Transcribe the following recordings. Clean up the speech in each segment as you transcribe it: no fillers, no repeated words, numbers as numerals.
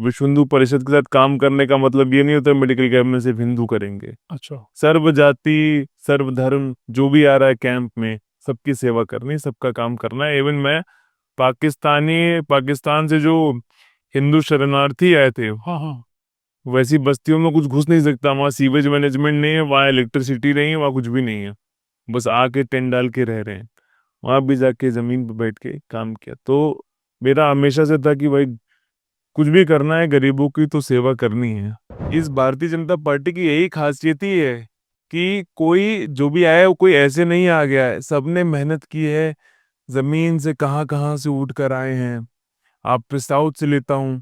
विश्व हिंदू परिषद के साथ काम करने का मतलब ये नहीं होता मेडिकल कैंप में सिर्फ हिंदू करेंगे। अच्छा। सर्व जाति सर्व धर्म जो भी आ रहा है कैंप में, सबकी सेवा करनी, सबका काम करना है। इवन मैं पाकिस्तान से जो हिंदू शरणार्थी आए थे, हाँ हाँ। वैसी बस्तियों में कुछ घुस नहीं सकता। वहाँ सीवेज मैनेजमेंट नहीं है, वहाँ इलेक्ट्रिसिटी नहीं है, वहाँ कुछ भी नहीं है। बस आके टेंट डाल के रह रहे हैं। वहां भी जाके जमीन पर बैठ के काम किया। तो मेरा हमेशा से था कि भाई कुछ भी करना है, गरीबों की तो सेवा करनी है। इस भारतीय जनता पार्टी की यही खासियत ही है कि कोई जो भी आया वो कोई ऐसे नहीं आ गया है, सबने मेहनत की है। जमीन से कहाँ कहाँ से उठ कर आए हैं। आप साउथ से लेता हूँ,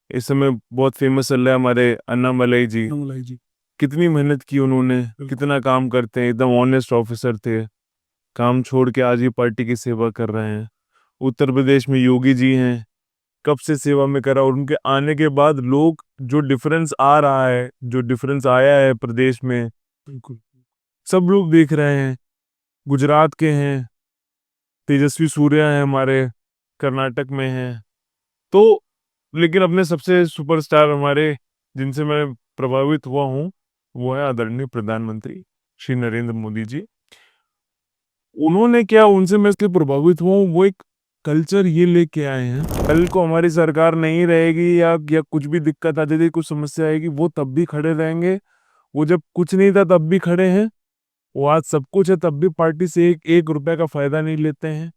इस समय बहुत फेमस चल रहा है हमारे अन्नामलाई जी। नमलाई जी। कितनी मेहनत की उन्होंने, बिल्कुल। कितना काम करते हैं, एकदम ऑनेस्ट ऑफिसर थे। काम छोड़ के आज ये पार्टी की सेवा कर रहे हैं। उत्तर प्रदेश में योगी जी हैं, कब से सेवा में करा, और उनके आने के बाद लोग जो डिफरेंस आ रहा है, जो डिफरेंस आया है प्रदेश में, बिल्कुल। सब लोग देख रहे हैं। गुजरात के हैं, तेजस्वी सूर्या है हमारे, कर्नाटक में हैं। तो लेकिन अपने सबसे सुपरस्टार हमारे, जिनसे मैं प्रभावित हुआ हूँ, वो है आदरणीय प्रधानमंत्री श्री नरेंद्र मोदी जी। उन्होंने क्या, उनसे मैं इसलिए प्रभावित हुआ हूँ, वो एक कल्चर ये लेके आए हैं। कल को हमारी सरकार नहीं रहेगी या कुछ भी दिक्कत आ जाती, कुछ समस्या आएगी, वो तब भी खड़े रहेंगे। वो जब कुछ नहीं था तब भी खड़े हैं, वो आज सब कुछ है तब भी पार्टी से एक एक रुपए का फायदा नहीं लेते हैं।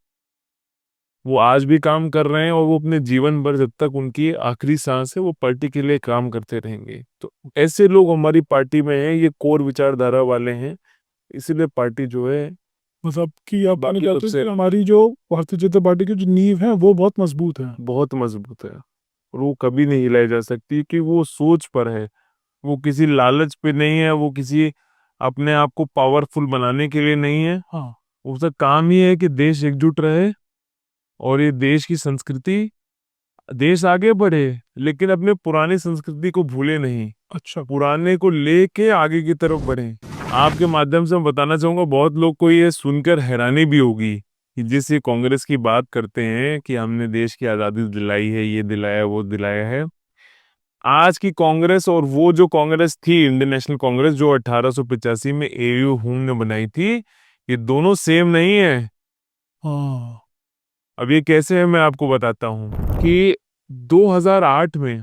वो आज भी काम कर रहे हैं और वो अपने जीवन भर, जब तक उनकी आखिरी सांस है, वो पार्टी के लिए काम करते रहेंगे। तो ऐसे लोग हमारी पार्टी में हैं, ये कोर विचारधारा वाले हैं। इसीलिए पार्टी जो है, मतलब कि आप कहना बाकी चाहते हो सबसे कि हमारी जो भारतीय जनता पार्टी की जो नींव है वो बहुत मजबूत है। बहुत मजबूत है और वो कभी नहीं हिलाई जा सकती, कि वो सोच पर है। वो किसी लालच पे नहीं है, वो किसी अपने आप को पावरफुल बनाने के लिए नहीं है। हाँ। उसका काम ही है कि देश एकजुट रहे और ये देश की संस्कृति, देश आगे बढ़े, लेकिन अपने पुरानी संस्कृति को भूले नहीं, अच्छा। पुराने को लेके आगे की तरफ बढ़े। आपके माध्यम से मैं बताना चाहूंगा, बहुत लोग को ये सुनकर हैरानी भी होगी कि जिस ये कांग्रेस की बात करते हैं कि हमने देश की आजादी दिलाई है, ये दिलाया वो दिलाया है। आज की कांग्रेस और वो जो कांग्रेस थी, इंडियन नेशनल कांग्रेस, जो 1885 में एयू हुम ने बनाई थी, ये दोनों सेम नहीं है। हाँ। अब ये कैसे है, मैं आपको बताता हूँ कि 2008 में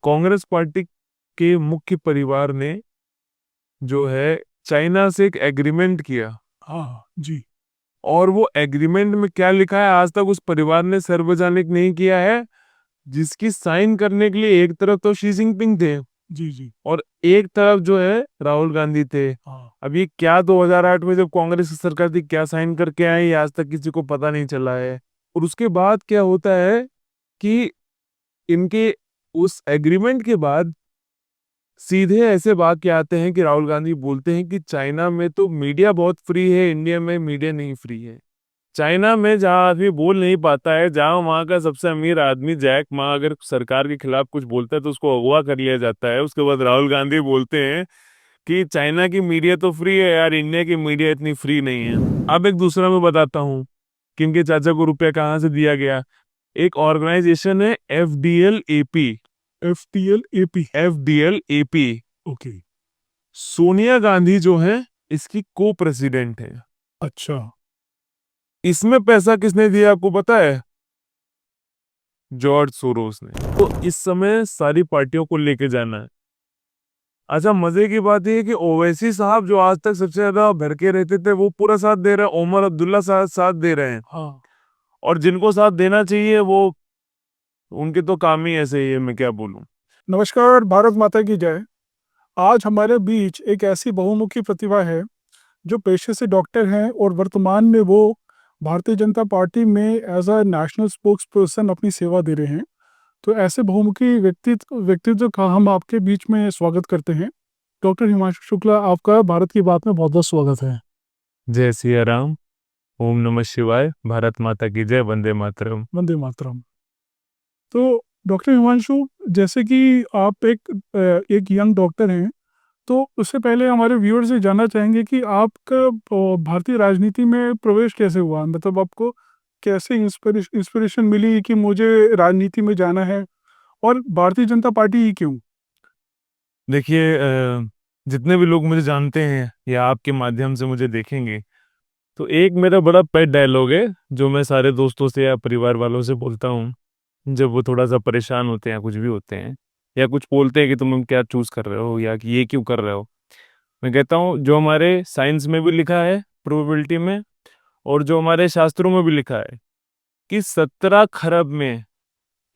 कांग्रेस पार्टी के मुख्य परिवार ने जो है चाइना से एक एग्रीमेंट किया। हाँ जी। और वो एग्रीमेंट में क्या लिखा है, आज तक उस परिवार ने सार्वजनिक नहीं किया है। जिसकी साइन करने के लिए एक तरफ तो शी जिनपिंग थे जी जी। और एक तरफ जो है राहुल गांधी थे। हाँ। अब ये क्या 2008 में जब कांग्रेस की सरकार थी, क्या साइन करके आई, आज तक किसी को पता नहीं चला है। और उसके बाद क्या होता है कि इनके उस एग्रीमेंट के बाद सीधे ऐसे वाक्य आते हैं कि राहुल गांधी बोलते हैं कि चाइना में तो मीडिया बहुत फ्री है, इंडिया में मीडिया नहीं फ्री है। चाइना में जहाँ आदमी बोल नहीं पाता है, जहाँ वहाँ का सबसे अमीर आदमी जैक मा अगर सरकार के खिलाफ कुछ बोलता है तो उसको अगवा कर लिया जाता है। उसके बाद राहुल गांधी बोलते हैं कि चाइना की मीडिया तो फ्री है यार, इंडिया की मीडिया इतनी फ्री नहीं है। अब एक दूसरा मैं बताता हूँ कि इनके चाचा को रुपया कहाँ से दिया गया। एक ऑर्गेनाइजेशन है FDL-AP। FTL-AP। FDL-AP। Okay. Sonia Gandhi जो है इसकी को प्रेसिडेंट है। अच्छा। इसमें पैसा किसने दिया आपको पता है? जॉर्ज सोरोस ने। तो इस समय सारी पार्टियों को लेके जाना है। अच्छा, मजे की बात यह है कि ओवैसी साहब जो आज तक सबसे ज्यादा भड़के रहते थे, वो पूरा साथ दे रहे हैं। ओमर अब्दुल्ला साथ दे रहे हैं। हाँ। और जिनको साथ देना चाहिए वो, उनके तो काम ही ऐसे ही है, मैं क्या बोलूं। नमस्कार, भारत माता की जय। आज हमारे बीच एक ऐसी बहुमुखी प्रतिभा है जो पेशे से डॉक्टर हैं और वर्तमान में वो भारतीय जनता पार्टी में as a national spokesperson अपनी सेवा दे रहे हैं। तो ऐसे बहुमुखी व्यक्तित्व का हम आपके बीच में स्वागत करते हैं। डॉक्टर हिमांशु शुक्ला, आपका भारत की बात में बहुत बहुत स्वागत है। जय सिया राम, ओम नमः शिवाय, भारत माता की जय, वंदे मातरम। वंदे मातरम। तो डॉक्टर हिमांशु, जैसे कि आप एक यंग डॉक्टर हैं, तो उससे पहले हमारे व्यूअर्स से जानना चाहेंगे कि आपका भारतीय राजनीति में प्रवेश कैसे हुआ। मतलब आपको कैसे इंस्पिरेशन मिली कि मुझे राजनीति में जाना है, और भारतीय जनता पार्टी ही क्यों? देखिए, जितने भी लोग मुझे जानते हैं या आपके माध्यम से मुझे देखेंगे, तो एक मेरा बड़ा पेट डायलॉग है जो मैं सारे दोस्तों से या परिवार वालों से बोलता हूँ जब वो थोड़ा सा परेशान होते हैं या कुछ भी होते हैं या कुछ बोलते हैं कि तुम क्या चूज कर रहे हो या कि ये क्यों कर रहे हो। मैं कहता हूँ जो हमारे साइंस में भी लिखा है प्रोबेबिलिटी में, और जो हमारे शास्त्रों में भी लिखा है कि 17 खरब में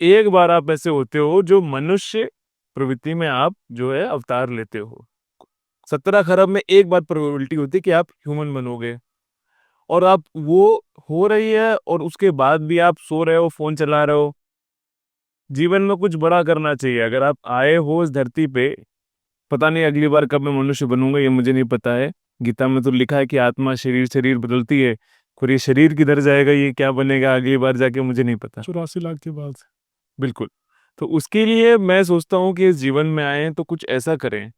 एक बार आप ऐसे होते हो जो मनुष्य प्रवृत्ति में आप जो है अवतार लेते हो। 17 खरब में एक बार प्रोबेबिलिटी होती है कि आप ह्यूमन बनोगे, और आप वो हो रही है और उसके बाद भी आप सो रहे हो, फोन चला रहे हो। जीवन में कुछ बड़ा करना चाहिए। अगर आप आए हो इस धरती पे, पता नहीं अगली बार कब मैं मनुष्य बनूंगा, ये मुझे नहीं पता है। गीता में तो लिखा है कि आत्मा शरीर शरीर बदलती है, फिर ये शरीर किधर जाएगा, ये क्या बनेगा अगली बार जाके, मुझे नहीं पता। 84 लाख के बाद। बिल्कुल। तो उसके लिए मैं सोचता हूँ कि इस जीवन में आए तो कुछ ऐसा करें।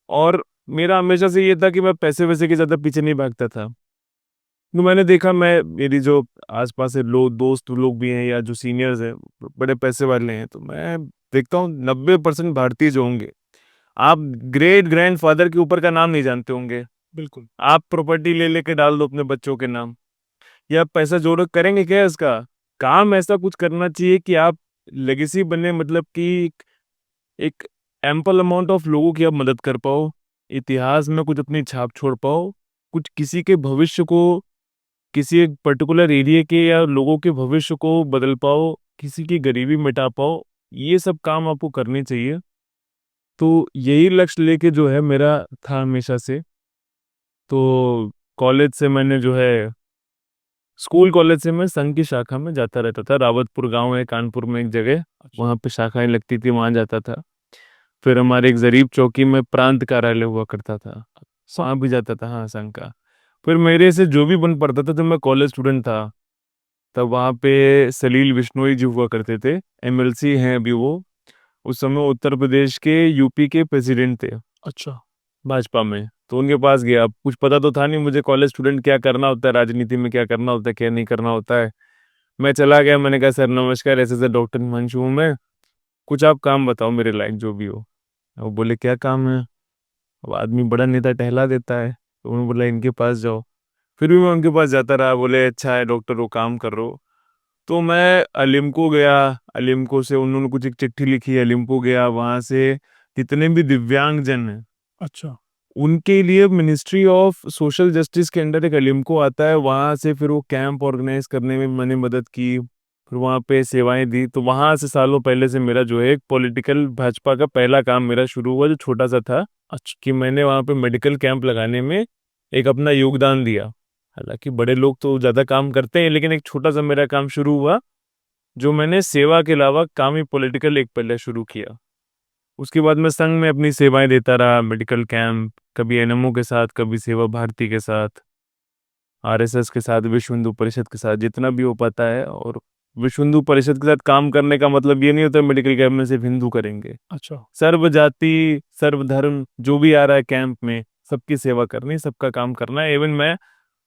और मेरा हमेशा से ये था कि मैं पैसे वैसे के ज्यादा पीछे नहीं भागता था। तो मैंने देखा, मैं मेरी जो आसपास से लोग दोस्त लोग भी हैं या जो सीनियर्स हैं बड़े पैसे वाले हैं, तो मैं देखता हूँ 90% भारतीय जो होंगे, आप ग्रेट ग्रैंडफादर के ऊपर का नाम नहीं जानते होंगे। बिल्कुल। आप प्रॉपर्टी ले लेके डाल दो अपने बच्चों के नाम, या पैसा जोड़ करेंगे क्या इसका? काम ऐसा कुछ करना चाहिए कि आप लेगेसी बने, मतलब कि एक एम्पल अमाउंट ऑफ लोगों की आप मदद कर पाओ, इतिहास में कुछ अपनी छाप छोड़ पाओ, कुछ किसी के भविष्य को, किसी एक पर्टिकुलर एरिया के या लोगों के भविष्य को बदल पाओ, किसी की गरीबी मिटा पाओ। ये सब काम आपको करने चाहिए। तो यही लक्ष्य लेके जो है मेरा था हमेशा से। तो कॉलेज से मैंने जो है, स्कूल कॉलेज से मैं संघ की शाखा में जाता रहता था। रावतपुर गांव है कानपुर में एक जगह, वहाँ पे शाखाएं लगती थी, वहाँ जाता था। फिर हमारे एक जरीब चौकी में प्रांत कार्यालय हुआ करता था, वहाँ भी जाता था, हाँ, संघ का। फिर मेरे से जो भी बन पड़ता था, जब मैं कॉलेज स्टूडेंट था तब वहाँ पे सलील बिश्नोई जी हुआ करते थे, एमएलसी हैं अभी वो। उस समय उत्तर प्रदेश के यूपी के प्रेसिडेंट थे अच्छा। भाजपा में। तो उनके पास गया, कुछ पता तो था नहीं मुझे कॉलेज स्टूडेंट क्या करना होता है, राजनीति में क्या करना होता है क्या नहीं करना होता है। मैं चला गया, मैंने कहा सर नमस्कार, ऐसे ऐसे डॉक्टर हिमांशु हूँ मैं, कुछ आप काम बताओ मेरे लायक जो भी हो। वो बोले क्या काम है? अब आदमी बड़ा नेता टहला देता है, तो उन्होंने बोला इनके पास जाओ। फिर भी मैं उनके पास जाता रहा, बोले अच्छा है डॉक्टर, वो काम कर रो। तो मैं अलिम्को गया, अलिम्को से उन्होंने कुछ एक चिट्ठी लिखी, अलिम्को गया, वहां से जितने भी दिव्यांग जन हैं अच्छा। उनके लिए मिनिस्ट्री ऑफ सोशल जस्टिस के अंडर एक अलिम्को आता है, वहां से फिर वो कैंप ऑर्गेनाइज करने में मैंने मदद की, फिर वहां पे सेवाएं दी। तो वहां से सालों पहले से मेरा जो है एक पॉलिटिकल भाजपा का पहला काम मेरा शुरू हुआ, जो छोटा सा था। अच्छा। कि मैंने वहां पे मेडिकल कैंप लगाने में एक अपना योगदान दिया। हालांकि बड़े लोग तो ज्यादा काम करते हैं, लेकिन एक छोटा सा मेरा काम शुरू हुआ, जो मैंने सेवा के अलावा काम ही पॉलिटिकल एक पहले शुरू किया। उसके बाद मैं संघ में अपनी सेवाएं देता रहा, मेडिकल कैंप, कभी एनएमओ के साथ, कभी सेवा भारती के साथ, आरएसएस के साथ, विश्व हिंदू परिषद के साथ, जितना भी हो पाता है। और विश्व हिंदू परिषद के साथ काम करने का मतलब ये नहीं होता मेडिकल कैंप में सिर्फ हिंदू करेंगे। अच्छा। सर्व जाति सर्व धर्म जो भी आ रहा है कैंप में, सबकी सेवा करनी, सबका काम करना है। इवन मैं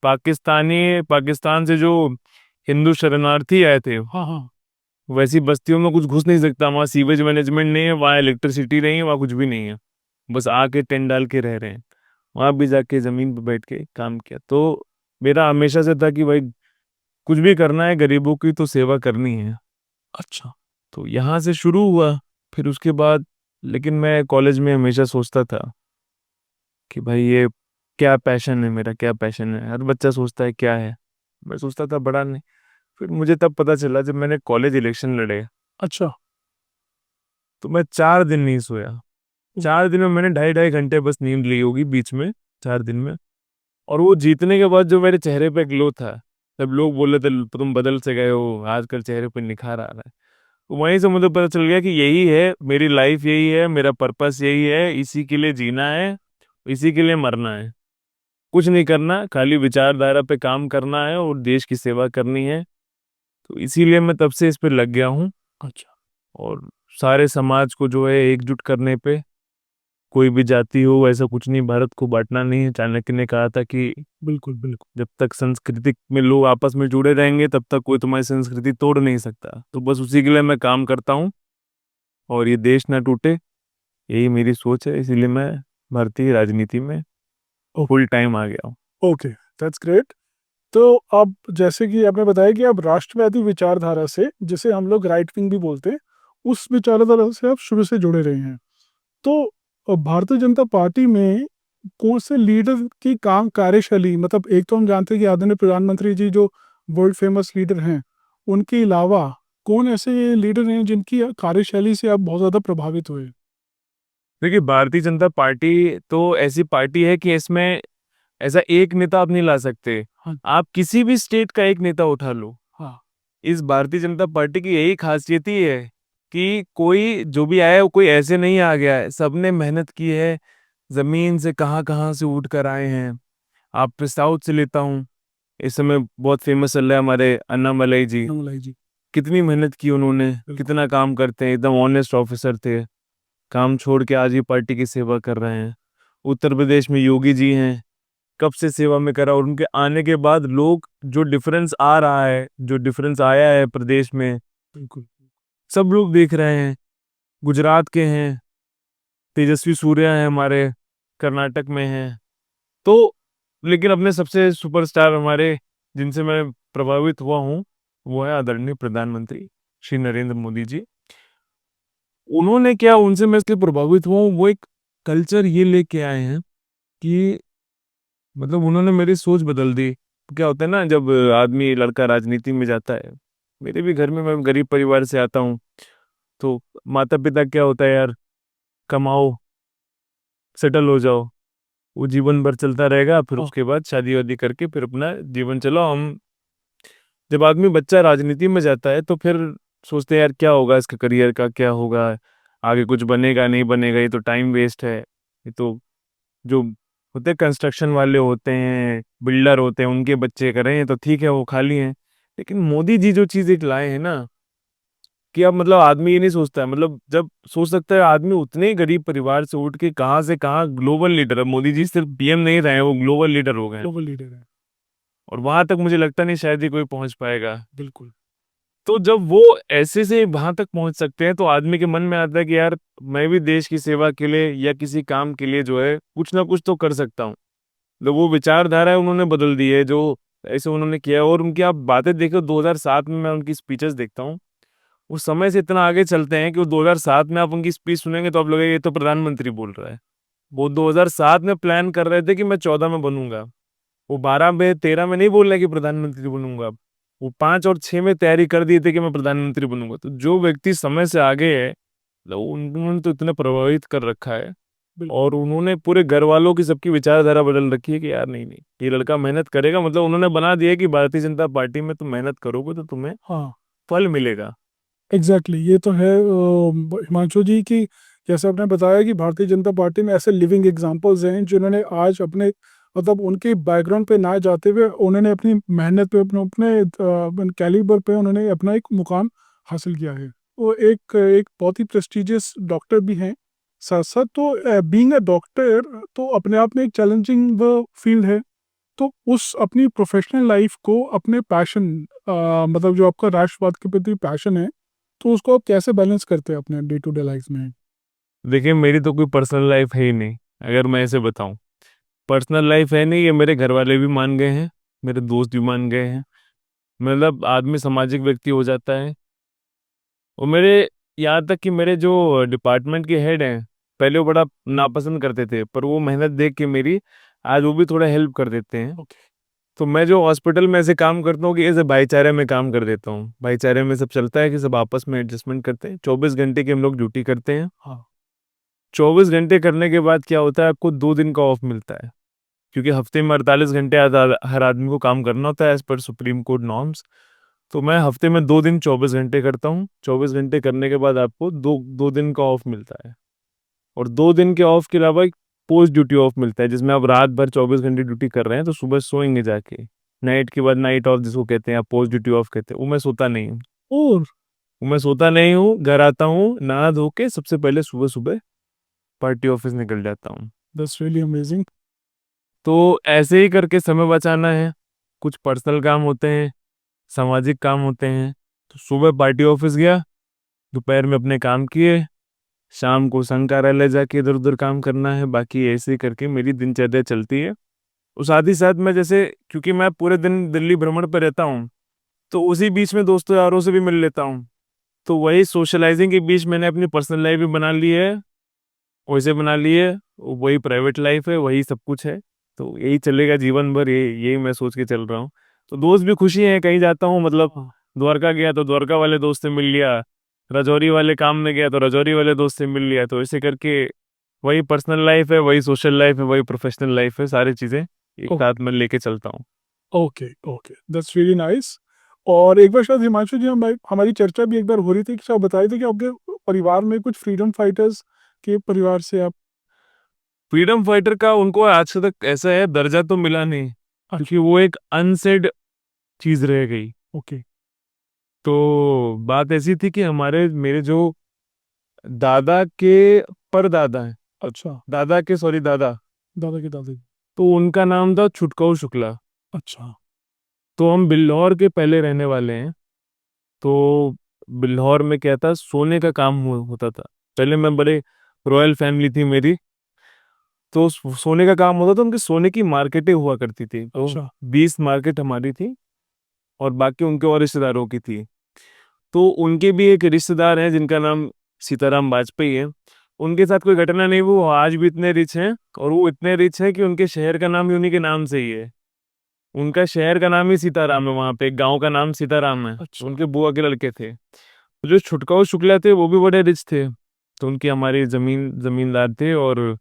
पाकिस्तान से जो हिंदू शरणार्थी आए थे, हाँ हाँ। वैसी बस्तियों में कुछ घुस नहीं सकता, वहाँ सीवेज मैनेजमेंट नहीं है, वहाँ इलेक्ट्रिसिटी नहीं है, वहाँ कुछ भी नहीं है, बस आके टेंट डाल के रह रहे हैं। वहां भी जाके जमीन पे बैठ के काम किया। तो मेरा हमेशा से था कि भाई कुछ भी करना है, गरीबों की तो सेवा करनी है। अच्छा। तो यहाँ से शुरू हुआ। फिर उसके बाद, लेकिन मैं कॉलेज में हमेशा सोचता था कि भाई ये क्या पैशन है मेरा, क्या पैशन है, हर बच्चा सोचता है क्या है। मैं सोचता था बड़ा नहीं। फिर मुझे तब पता चला जब मैंने कॉलेज इलेक्शन लड़े, अच्छा। तो मैं 4 दिन नहीं सोया। 4 दिन में मैंने 2.5 2.5 घंटे बस नींद ली होगी बीच में, 4 दिन में। और वो जीतने के बाद जो मेरे चेहरे पे ग्लो था, तब लोग बोले थे तुम बदल से गए हो, आजकल चेहरे पे निखार आ रहा है। तो वहीं से मुझे पता चल गया कि यही है मेरी लाइफ, यही है मेरा पर्पस, यही है, इसी के लिए जीना है, इसी के लिए मरना है। कुछ नहीं करना, खाली विचारधारा पे काम करना है और देश की सेवा करनी है। तो इसीलिए मैं तब से इस पे लग गया हूँ। अच्छा। और सारे समाज को जो है एकजुट करने पे, कोई भी जाति हो, ऐसा कुछ नहीं, भारत को बांटना नहीं है। चाणक्य ने कहा था कि बिल्कुल बिल्कुल। जब तक संस्कृति में लोग आपस में जुड़े रहेंगे तब तक कोई तुम्हारी संस्कृति तोड़ नहीं सकता। तो बस उसी के लिए मैं काम करता हूँ। और ये देश ना टूटे, यही मेरी सोच है। इसीलिए मैं भारतीय राजनीति में फुल टाइम आ गया हूँ। Okay, that's great. तो अब जैसे कि आपने बताया कि आप राष्ट्रवादी विचारधारा से, जिसे हम लोग राइट विंग भी बोलते हैं, उस विचारधारा से आप शुरू से जुड़े रहे हैं। तो भारतीय जनता पार्टी में कौन से लीडर की काम कार्यशैली, मतलब एक तो हम जानते हैं कि आदरणीय प्रधानमंत्री जी जो वर्ल्ड फेमस लीडर हैं, उनके अलावा कौन ऐसे लीडर हैं जिनकी कार्यशैली से आप बहुत ज़्यादा प्रभावित हुए? देखिए, भारतीय जनता पार्टी तो ऐसी पार्टी है कि इसमें ऐसा एक नेता आप नहीं ला सकते। हाँ। आप किसी भी स्टेट का एक नेता उठा लो, हाँ। इस भारतीय जनता पार्टी की यही खासियत ही है कि कोई जो भी आया है वो कोई ऐसे नहीं आ गया है, सबने मेहनत की है, जमीन से कहाँ कहाँ से उठ कर आए हैं। आप साउथ से लेता हूँ, इस समय बहुत फेमस चल रहा है हमारे अन्नामलई जी। नमलाई जी। कितनी मेहनत की उन्होंने, कितना काम करते हैं, एकदम ऑनेस्ट ऑफिसर थे, काम छोड़ के आज ही पार्टी की सेवा कर रहे हैं। उत्तर प्रदेश में योगी जी हैं, कब से सेवा में करा, और उनके आने के बाद लोग जो डिफरेंस आ रहा है, जो डिफरेंस आया है प्रदेश में, बिल्कुल। सब लोग देख रहे हैं। गुजरात के हैं, तेजस्वी सूर्या हैं हमारे, कर्नाटक में हैं। तो लेकिन अपने सबसे सुपरस्टार हमारे, जिनसे मैं प्रभावित हुआ हूँ, वो है आदरणीय प्रधानमंत्री श्री नरेंद्र मोदी जी। उन्होंने क्या, उनसे मैं इसलिए प्रभावित हुआ हूँ, वो एक कल्चर ये लेके आए हैं कि मतलब उन्होंने मेरी सोच बदल दी। क्या होता है ना, जब आदमी लड़का राजनीति में जाता है, मेरे भी घर में, मैं गरीब परिवार से आता हूँ, तो माता पिता क्या होता है यार, कमाओ, सेटल हो जाओ, वो जीवन भर चलता रहेगा, फिर हाँ। उसके बाद शादी वादी करके फिर अपना जीवन चलाओ। हम जब आदमी बच्चा राजनीति में जाता है तो फिर सोचते हैं यार क्या होगा, इसका करियर का क्या होगा, आगे कुछ बनेगा नहीं बनेगा, ये तो टाइम वेस्ट है। ये तो जो होते हैं कंस्ट्रक्शन वाले होते हैं, बिल्डर होते हैं, उनके बच्चे कर रहे हैं तो ठीक है, वो खाली हैं। लेकिन मोदी जी जो चीज एक लाए हैं ना, कि अब मतलब आदमी ये नहीं सोचता है, मतलब जब सोच सकता है आदमी उतने ही गरीब परिवार से उठ के कहाँ से कहाँ ग्लोबल लीडर है। मोदी जी सिर्फ पीएम नहीं रहे, वो ग्लोबल लीडर हो गए, ग्लोबल लीडर है। और वहां तक मुझे लगता नहीं शायद ही कोई पहुंच पाएगा। बिल्कुल। तो जब वो ऐसे से वहां तक पहुंच सकते हैं, तो आदमी के मन में आता है कि यार मैं भी देश की सेवा के लिए या किसी काम के लिए जो है कुछ ना कुछ तो कर सकता हूँ। तो वो विचारधारा है उन्होंने बदल दी है, जो ऐसे उन्होंने किया। और उनकी आप बातें देखो, 2007 में मैं उनकी स्पीचेस देखता हूँ, उस समय से इतना आगे चलते हैं कि वो 2007 में आप उनकी स्पीच सुनेंगे तो आप लगेगा ये तो प्रधानमंत्री बोल रहा है। वो 2007 में प्लान कर रहे थे कि मैं 14 में बनूंगा, वो 12 में 13 में नहीं बोल रहे कि प्रधानमंत्री बनूंगा, वो 5 और 6 में तैयारी कर दिए थे कि मैं प्रधानमंत्री बनूंगा। तो जो व्यक्ति समय से आगे है, उन्होंने तो इतना प्रभावित कर रखा है, और उन्होंने पूरे घर वालों की सबकी विचारधारा बदल रखी है कि यार नहीं नहीं, ये लड़का मेहनत करेगा। मतलब उन्होंने बना दिया कि भारतीय जनता पार्टी में तुम मेहनत करोगे तो तुम्हें हाँ, फल मिलेगा। एग्जैक्टली ये तो है हिमांशु जी की। जैसे आपने बताया कि भारतीय जनता पार्टी में ऐसे लिविंग एग्जांपल्स हैं जिन्होंने आज अपने, मतलब उनके बैकग्राउंड पे ना जाते हुए उन्होंने अपनी मेहनत पे, अपने अपने कैलिबर पे उन्होंने अपना एक मुकाम हासिल किया है। वो एक एक बहुत ही प्रेस्टिजियस डॉक्टर भी हैं साथ साथ। तो बीइंग अ डॉक्टर तो अपने आप में एक चैलेंजिंग फील्ड है। तो उस अपनी प्रोफेशनल लाइफ को अपने पैशन, मतलब जो आपका राष्ट्रवाद के प्रति पैशन है, तो उसको आप कैसे बैलेंस करते हैं अपने डे टू डे लाइफ में? देखिए, मेरी तो कोई पर्सनल लाइफ है ही नहीं, अगर मैं ऐसे बताऊं। पर्सनल लाइफ है नहीं, ये मेरे घर वाले भी मान गए हैं, मेरे दोस्त भी मान गए हैं। मतलब आदमी सामाजिक व्यक्ति हो जाता है। और मेरे, यहाँ तक कि मेरे जो डिपार्टमेंट के हेड हैं, पहले वो बड़ा नापसंद करते थे, पर वो मेहनत देख के मेरी, आज वो भी थोड़ा हेल्प कर देते हैं। ओके। तो मैं जो हॉस्पिटल में ऐसे काम करता हूँ कि ऐसे भाईचारे में काम कर देता हूँ। भाईचारे में सब चलता है कि सब आपस में एडजस्टमेंट करते हैं। 24 घंटे की हम लोग ड्यूटी करते हैं। हाँ। 24 घंटे करने के बाद क्या होता है, आपको 2 दिन का ऑफ मिलता है, क्योंकि हफ्ते में 48 घंटे हर आदमी को काम करना होता है as per supreme court norms. तो मैं हफ्ते में 2 दिन 24 घंटे करता हूँ। 24 घंटे करने के बाद आपको दो दो दिन का ऑफ मिलता है, और 2 दिन के ऑफ के अलावा एक पोस्ट ड्यूटी ऑफ मिलता है, जिसमें आप रात भर 24 घंटे ड्यूटी कर रहे हैं तो सुबह सोएंगे जाके। नाइट के बाद नाइट ऑफ जिसको कहते हैं, आप पोस्ट ड्यूटी ऑफ कहते हैं, वो मैं सोता नहीं हूँ। और वो मैं सोता नहीं हूँ, घर आता हूँ, नहा धो के सबसे पहले सुबह सुबह पार्टी ऑफिस निकल जाता हूँ। That's really amazing. तो ऐसे ही करके समय बचाना है। कुछ पर्सनल काम होते हैं, सामाजिक काम होते हैं। तो सुबह पार्टी ऑफिस गया, दोपहर में अपने काम किए, शाम को संघ कार्यालय जाके इधर उधर काम करना है, बाकी ऐसे ही करके मेरी दिनचर्या चलती है। और साथ ही साथ मैं जैसे, क्योंकि मैं पूरे दिन दिल्ली भ्रमण पर रहता हूँ, तो उसी बीच में दोस्तों यारों से भी मिल लेता हूँ। तो वही सोशलाइजिंग के बीच मैंने अपनी पर्सनल लाइफ भी बना ली है, वैसे बना ली है, वही प्राइवेट लाइफ है, वही सब कुछ है। तो यही चलेगा जीवन भर, यही मैं सोच के चल रहा हूँ। तो दोस्त भी खुशी हैं, कहीं जाता हूँ मतलब हाँ। द्वारका गया तो द्वारका वाले दोस्त से मिल लिया, राजौरी वाले काम में गया तो राजौरी वाले दोस्त से मिल लिया। तो ऐसे करके वही पर्सनल लाइफ है, वही सोशल लाइफ है, वही प्रोफेशनल लाइफ है, सारी चीज़ें एक ओ- साथ में लेके चलता हूँ। Okay okay, that's really nice. और एक बार शायद हिमांशु जी, हमारी चर्चा भी एक बार हो रही थी कि शायद बताए थे कि आपके परिवार में कुछ फ्रीडम फाइटर्स के परिवार से आप। फ्रीडम फाइटर का उनको आज तक ऐसा है दर्जा तो मिला नहीं, अच्छा। क्योंकि वो एक अनसेड चीज रह गई। ओके। तो बात ऐसी थी कि हमारे मेरे जो दादा के परदादा हैं, अच्छा। दादा के सॉरी दादा, दादा के दादा। तो उनका नाम था छुटकाऊ शुक्ला। अच्छा। तो हम बिल्लौर के पहले रहने वाले हैं। तो बिल्लौर में क्या था, सोने का काम होता था। पहले मैं बड़े रॉयल फैमिली थी मेरी, तो सोने का काम होता था, उनके सोने की मार्केटें हुआ करती थी। तो अच्छा। 20 मार्केट हमारी थी और बाकी उनके और रिश्तेदारों की थी। तो उनके भी एक रिश्तेदार हैं जिनका नाम सीताराम वाजपेयी है। उनके साथ कोई घटना नहीं, वो आज भी इतने रिच हैं, और वो इतने रिच हैं कि उनके शहर का नाम ही उन्हीं के नाम से ही है। उनका शहर का नाम ही सीताराम है, वहां पे एक गांव का नाम सीताराम है। तो अच्छा। उनके बुआ के लड़के थे। तो जो छुटकाऊ शुक्ला थे वो भी बड़े रिच थे। तो उनकी हमारी जमींदार थे, और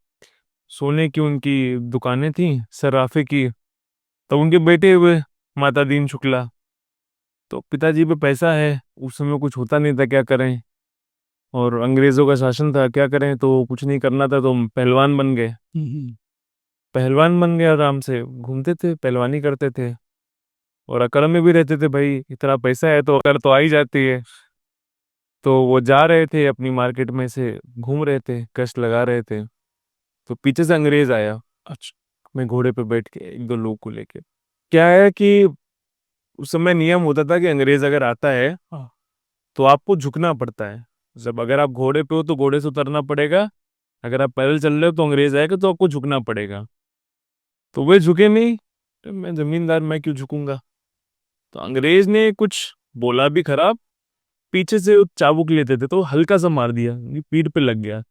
सोने की उनकी दुकानें थी, सराफे की। तो उनके बेटे हुए माता दीन शुक्ला। तो पिताजी पे पैसा है, उस समय कुछ होता नहीं था, क्या करें, और अंग्रेजों का शासन था, क्या करें, तो कुछ नहीं करना था तो हम पहलवान बन गए। हम्म। पहलवान बन गए, आराम से घूमते थे, पहलवानी करते थे, और अकड़ में भी रहते थे, भाई इतना पैसा है तो अकड़ तो आ ही जाती है। तो वो जा रहे थे अपनी मार्केट में से, घूम रहे थे, कष्ट लगा रहे थे, तो पीछे से अंग्रेज आया। अच्छा। मैं घोड़े पे बैठ के एक दो लोग को लेके, क्या है कि उस समय नियम होता था कि अंग्रेज अगर आता है हाँ। तो आपको झुकना पड़ता है। जब अगर आप घोड़े पे हो तो घोड़े से उतरना पड़ेगा, अगर आप पैदल चल रहे हो तो अंग्रेज आएगा तो आपको झुकना पड़ेगा। तो वे झुके नहीं, तो मैं जमींदार, मैं क्यों झुकूंगा। तो अंग्रेज ने कुछ बोला भी खराब, पीछे से चाबुक लेते थे तो हल्का सा मार दिया, उनकी पीठ पे लग गया।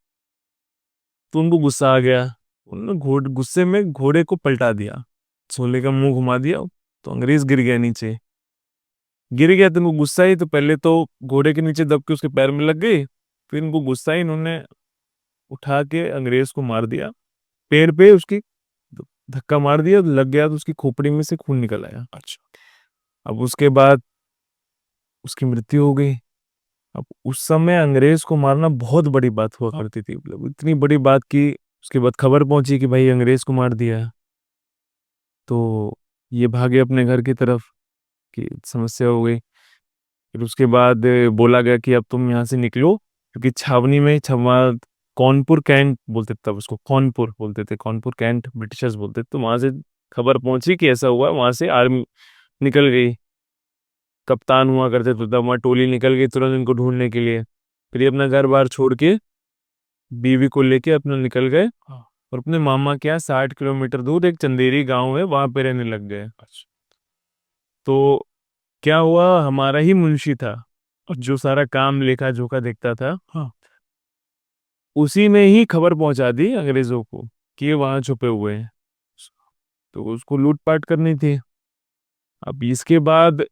तो उनको गुस्सा आ गया, उन्होंने गुस्से में घोड़े को पलटा दिया, सोले का मुंह घुमा दिया। तो अंग्रेज गिर गया नीचे। गिर गया तो उनको गुस्सा ही, तो पहले तो घोड़े के नीचे दब के उसके पैर में लग गई। फिर इनको गुस्सा ही, इन्होंने उठा के अंग्रेज को मार दिया, पैर पे उसकी धक्का मार दिया, तो लग गया, तो उसकी खोपड़ी में से खून निकल आया। अच्छा। अब उसके बाद उसकी मृत्यु हो गई। अब उस समय अंग्रेज को मारना बहुत बड़ी बात हुआ हाँ। करती थी, मतलब इतनी बड़ी बात की उसके बाद खबर पहुंची कि भाई अंग्रेज को मार दिया। तो ये भागे अपने घर की तरफ, कि समस्या हो गई। फिर उसके बाद बोला गया कि अब तुम यहाँ से निकलो, क्योंकि छावनी में छवा कौनपुर कैंट बोलते थे, तब उसको कौनपुर बोलते थे, कौनपुर कैंट ब्रिटिशर्स बोलते थे। तो वहां से खबर पहुंची कि ऐसा हुआ, वहां से आर्मी निकल गई। कप्तान हुआ करते थे तब, वहां टोली निकल गई तुरंत इनको ढूंढने के लिए। फिर ये अपना घर बार छोड़ के बीवी को लेके अपना निकल गए, हाँ। और अपने मामा के यहाँ 60 किलोमीटर दूर एक चंदेरी गांव है, वहां पे रहने लग गए। अच्छा। तो क्या हुआ, हमारा ही मुंशी था अच्छा। जो सारा काम लेखा जोखा देखता था, हाँ। उसी ने ही खबर पहुंचा दी अंग्रेजों को कि ये वहां छुपे हुए हैं। तो उसको लूटपाट करनी थी। अब इसके बाद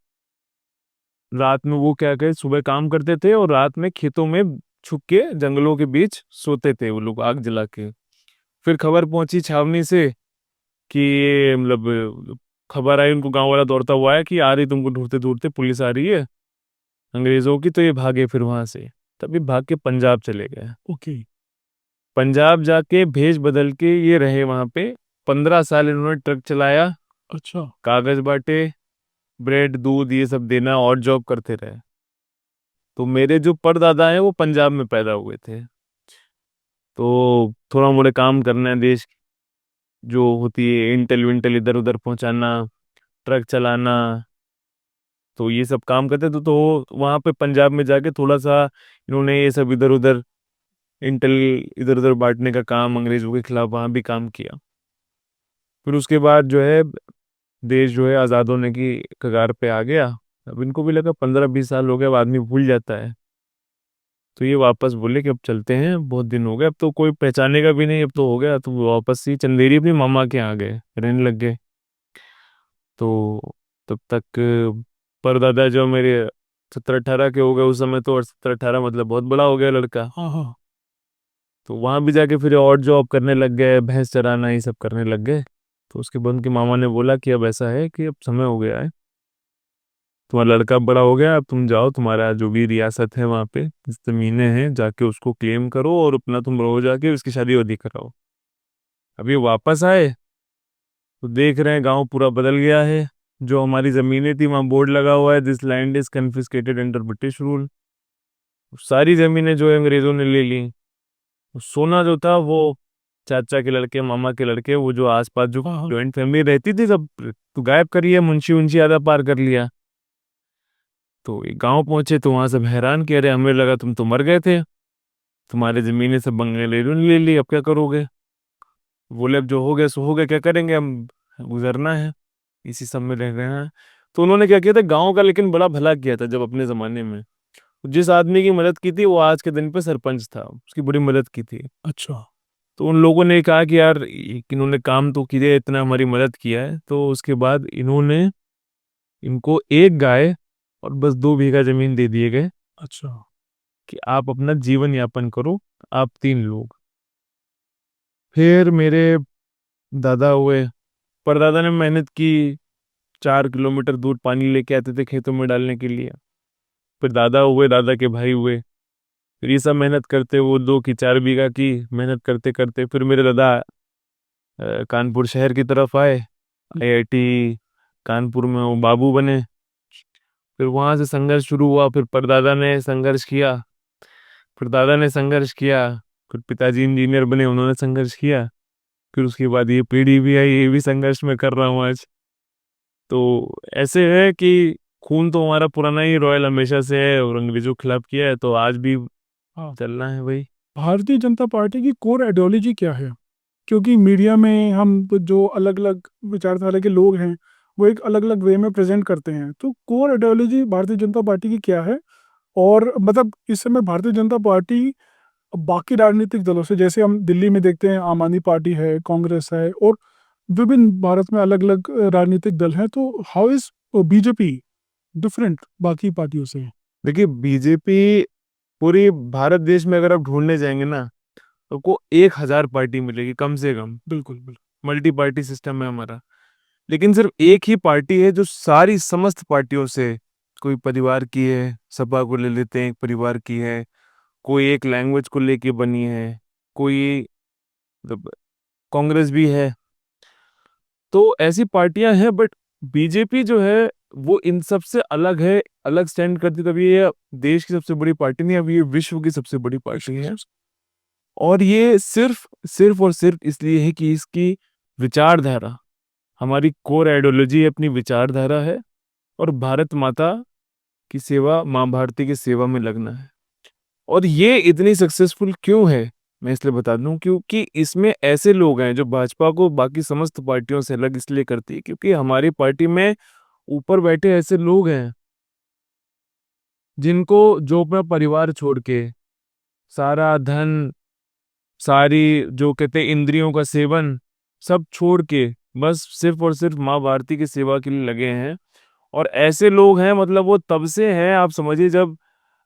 रात में वो क्या करे, सुबह काम करते थे और रात में खेतों में छुप के जंगलों के बीच सोते थे वो लोग आग जला के। फिर खबर पहुंची छावनी से कि ये मतलब खबर आई उनको, गांव वाला दौड़ता हुआ है कि आ रही, तुमको ढूंढते ढूंढते पुलिस आ रही है अंग्रेजों की। तो ये भागे फिर वहां से, तभी भाग के पंजाब चले गए। ओके। पंजाब जाके भेष बदल के ये रहे वहां पे। 15 साल इन्होंने ट्रक चलाया, अच्छा। कागज बांटे, ब्रेड दूध ये सब देना, और जॉब करते रहे। तो मेरे जो परदादा हैं वो पंजाब में पैदा हुए थे। तो थोड़ा मोड़े काम करना है, देश जो होती है इंटेल विंटेल इधर उधर पहुंचाना, ट्रक चलाना, तो ये सब काम करते थे। तो वहां पे पंजाब में जाके थोड़ा सा इन्होंने ये सब इधर उधर इंटेल इधर उधर बांटने का काम अंग्रेजों के खिलाफ वहाँ भी काम किया। फिर उसके बाद जो है देश जो है आज़ाद होने की कगार पे आ गया। अब इनको भी लगा 15-20 साल हो गए, अब आदमी भूल जाता है। तो ये वापस बोले कि अब चलते हैं, बहुत दिन हो गए, अब तो कोई पहचानेगा भी नहीं, अब तो हो गया। तो वो वापस ही चंदेरी अपनी मामा के यहाँ गए, रहने लग गए। तो तब तक परदादा जो मेरे 17-18 के हो गए उस समय, तो और 17-18 मतलब बहुत बड़ा हो गया लड़का। हाँ हाँ। तो वहां भी जाके फिर और जॉब करने लग गए, भैंस चराना ये सब करने लग गए। तो उसके बाद उनके मामा ने बोला कि अब ऐसा है कि अब समय हो गया है, तुम्हारा लड़का बड़ा हो गया, अब तुम जाओ, तुम्हारा जो भी रियासत है वहाँ पे जमीनें हैं, जाके उसको क्लेम करो और अपना तुम रहो, जाके उसकी शादी वादी कराओ। अभी वापस आए तो देख रहे हैं गांव पूरा बदल गया है। जो हमारी जमीनें थी वहां बोर्ड लगा हुआ है, this land is confiscated under British rule. सारी जमीनें जो है अंग्रेजों ने ले ली। सोना जो था वो चाचा के लड़के, मामा के लड़के, वो जो आसपास जो हाँ हाँ। जॉइंट फैमिली रहती थी सब तो गायब करी है, मुंशी उनशी आधा पार कर लिया। तो ये गांव पहुंचे तो वहां सब हैरान कि अरे हमें लगा तुम तो मर गए थे, तुम्हारे जमीनें सब बंगाली ने ले ली, अब क्या करोगे? बोले अब जो हो गया सो हो गया, क्या करेंगे हम, गुजरना है, इसी सब में रह गए हैं। तो उन्होंने क्या किया था गांव का, लेकिन बड़ा भला किया था जब अपने जमाने में। जिस आदमी की मदद की थी वो आज के दिन पे सरपंच था, उसकी बड़ी मदद की थी। अच्छा। तो उन लोगों ने कहा कि यार इन्होंने काम तो किया, इतना हमारी मदद किया है, तो उसके बाद इन्होंने इनको एक गाय और बस 2 बीघा जमीन दे दिए गए अच्छा। कि आप अपना जीवन यापन करो, आप 3 लोग। फिर मेरे दादा हुए, परदादा ने मेहनत की, 4 किलोमीटर दूर पानी लेके आते थे खेतों में डालने के लिए। फिर दादा हुए, दादा के भाई हुए, फिर ये सब मेहनत करते, वो 2 की 4 बीघा की मेहनत करते करते फिर मेरे दादा कानपुर शहर की तरफ आए, आईआईटी कानपुर में वो बाबू बने। फिर वहां से संघर्ष शुरू हुआ, फिर परदादा ने संघर्ष किया, फिर दादा ने संघर्ष किया, फिर पिताजी इंजीनियर बने, उन्होंने संघर्ष किया। फिर उसके बाद ये पीढ़ी भी आई, ये भी संघर्ष में कर रहा हूँ आज। तो ऐसे है कि खून तो हमारा पुराना ही रॉयल हमेशा से है और अंग्रेजों के खिलाफ किया है, तो आज भी हाँ। चलना है भाई। भारतीय जनता पार्टी की कोर आइडियोलॉजी क्या है? क्योंकि मीडिया में हम जो अलग अलग विचारधारा के लोग हैं वो एक अलग अलग वे में प्रेजेंट करते हैं, तो कोर आइडियोलॉजी भारतीय जनता पार्टी की क्या है? और मतलब इस समय भारतीय जनता पार्टी बाकी राजनीतिक दलों से, जैसे हम दिल्ली में देखते हैं आम आदमी पार्टी है, कांग्रेस है, और विभिन्न भारत में अलग अलग राजनीतिक दल हैं, तो हाउ इज बीजेपी डिफरेंट बाकी पार्टियों से? देखिए बीजेपी पूरी भारत देश में अगर आप ढूंढने जाएंगे ना, तो आपको 1,000 पार्टी मिलेगी कम से कम। बिल्कुल बिल्कुल। मल्टी पार्टी सिस्टम है हमारा, लेकिन सिर्फ एक ही पार्टी है जो सारी समस्त पार्टियों से, कोई परिवार की है, सपा को ले लेते हैं एक परिवार की है, कोई एक लैंग्वेज को लेके बनी है, कोई मतलब कांग्रेस भी है। तो ऐसी पार्टियां हैं, बट बीजेपी जो है वो इन सब से अलग है, अलग स्टैंड करती, तभी ये देश की सबसे बड़ी पार्टी नहीं, अभी ये विश्व की सबसे बड़ी पार्टी है। और ये सिर्फ सिर्फ और सिर्फ इसलिए है कि इसकी विचारधारा, हमारी कोर आइडियोलॉजी अपनी विचारधारा है, और भारत माता की सेवा, माँ भारती की सेवा में लगना है। और ये इतनी सक्सेसफुल क्यों है, मैं इसलिए बता दूं, क्योंकि इसमें ऐसे लोग हैं जो भाजपा को बाकी समस्त पार्टियों से अलग इसलिए करती है, क्योंकि हमारी पार्टी में ऊपर बैठे ऐसे लोग हैं जिनको, जो अपना परिवार छोड़ के, सारा धन, सारी जो कहते हैं इंद्रियों का सेवन, सब छोड़ के बस सिर्फ और सिर्फ माँ भारती की सेवा के लिए लगे हैं। और ऐसे लोग हैं, मतलब वो तब से हैं, आप समझिए जब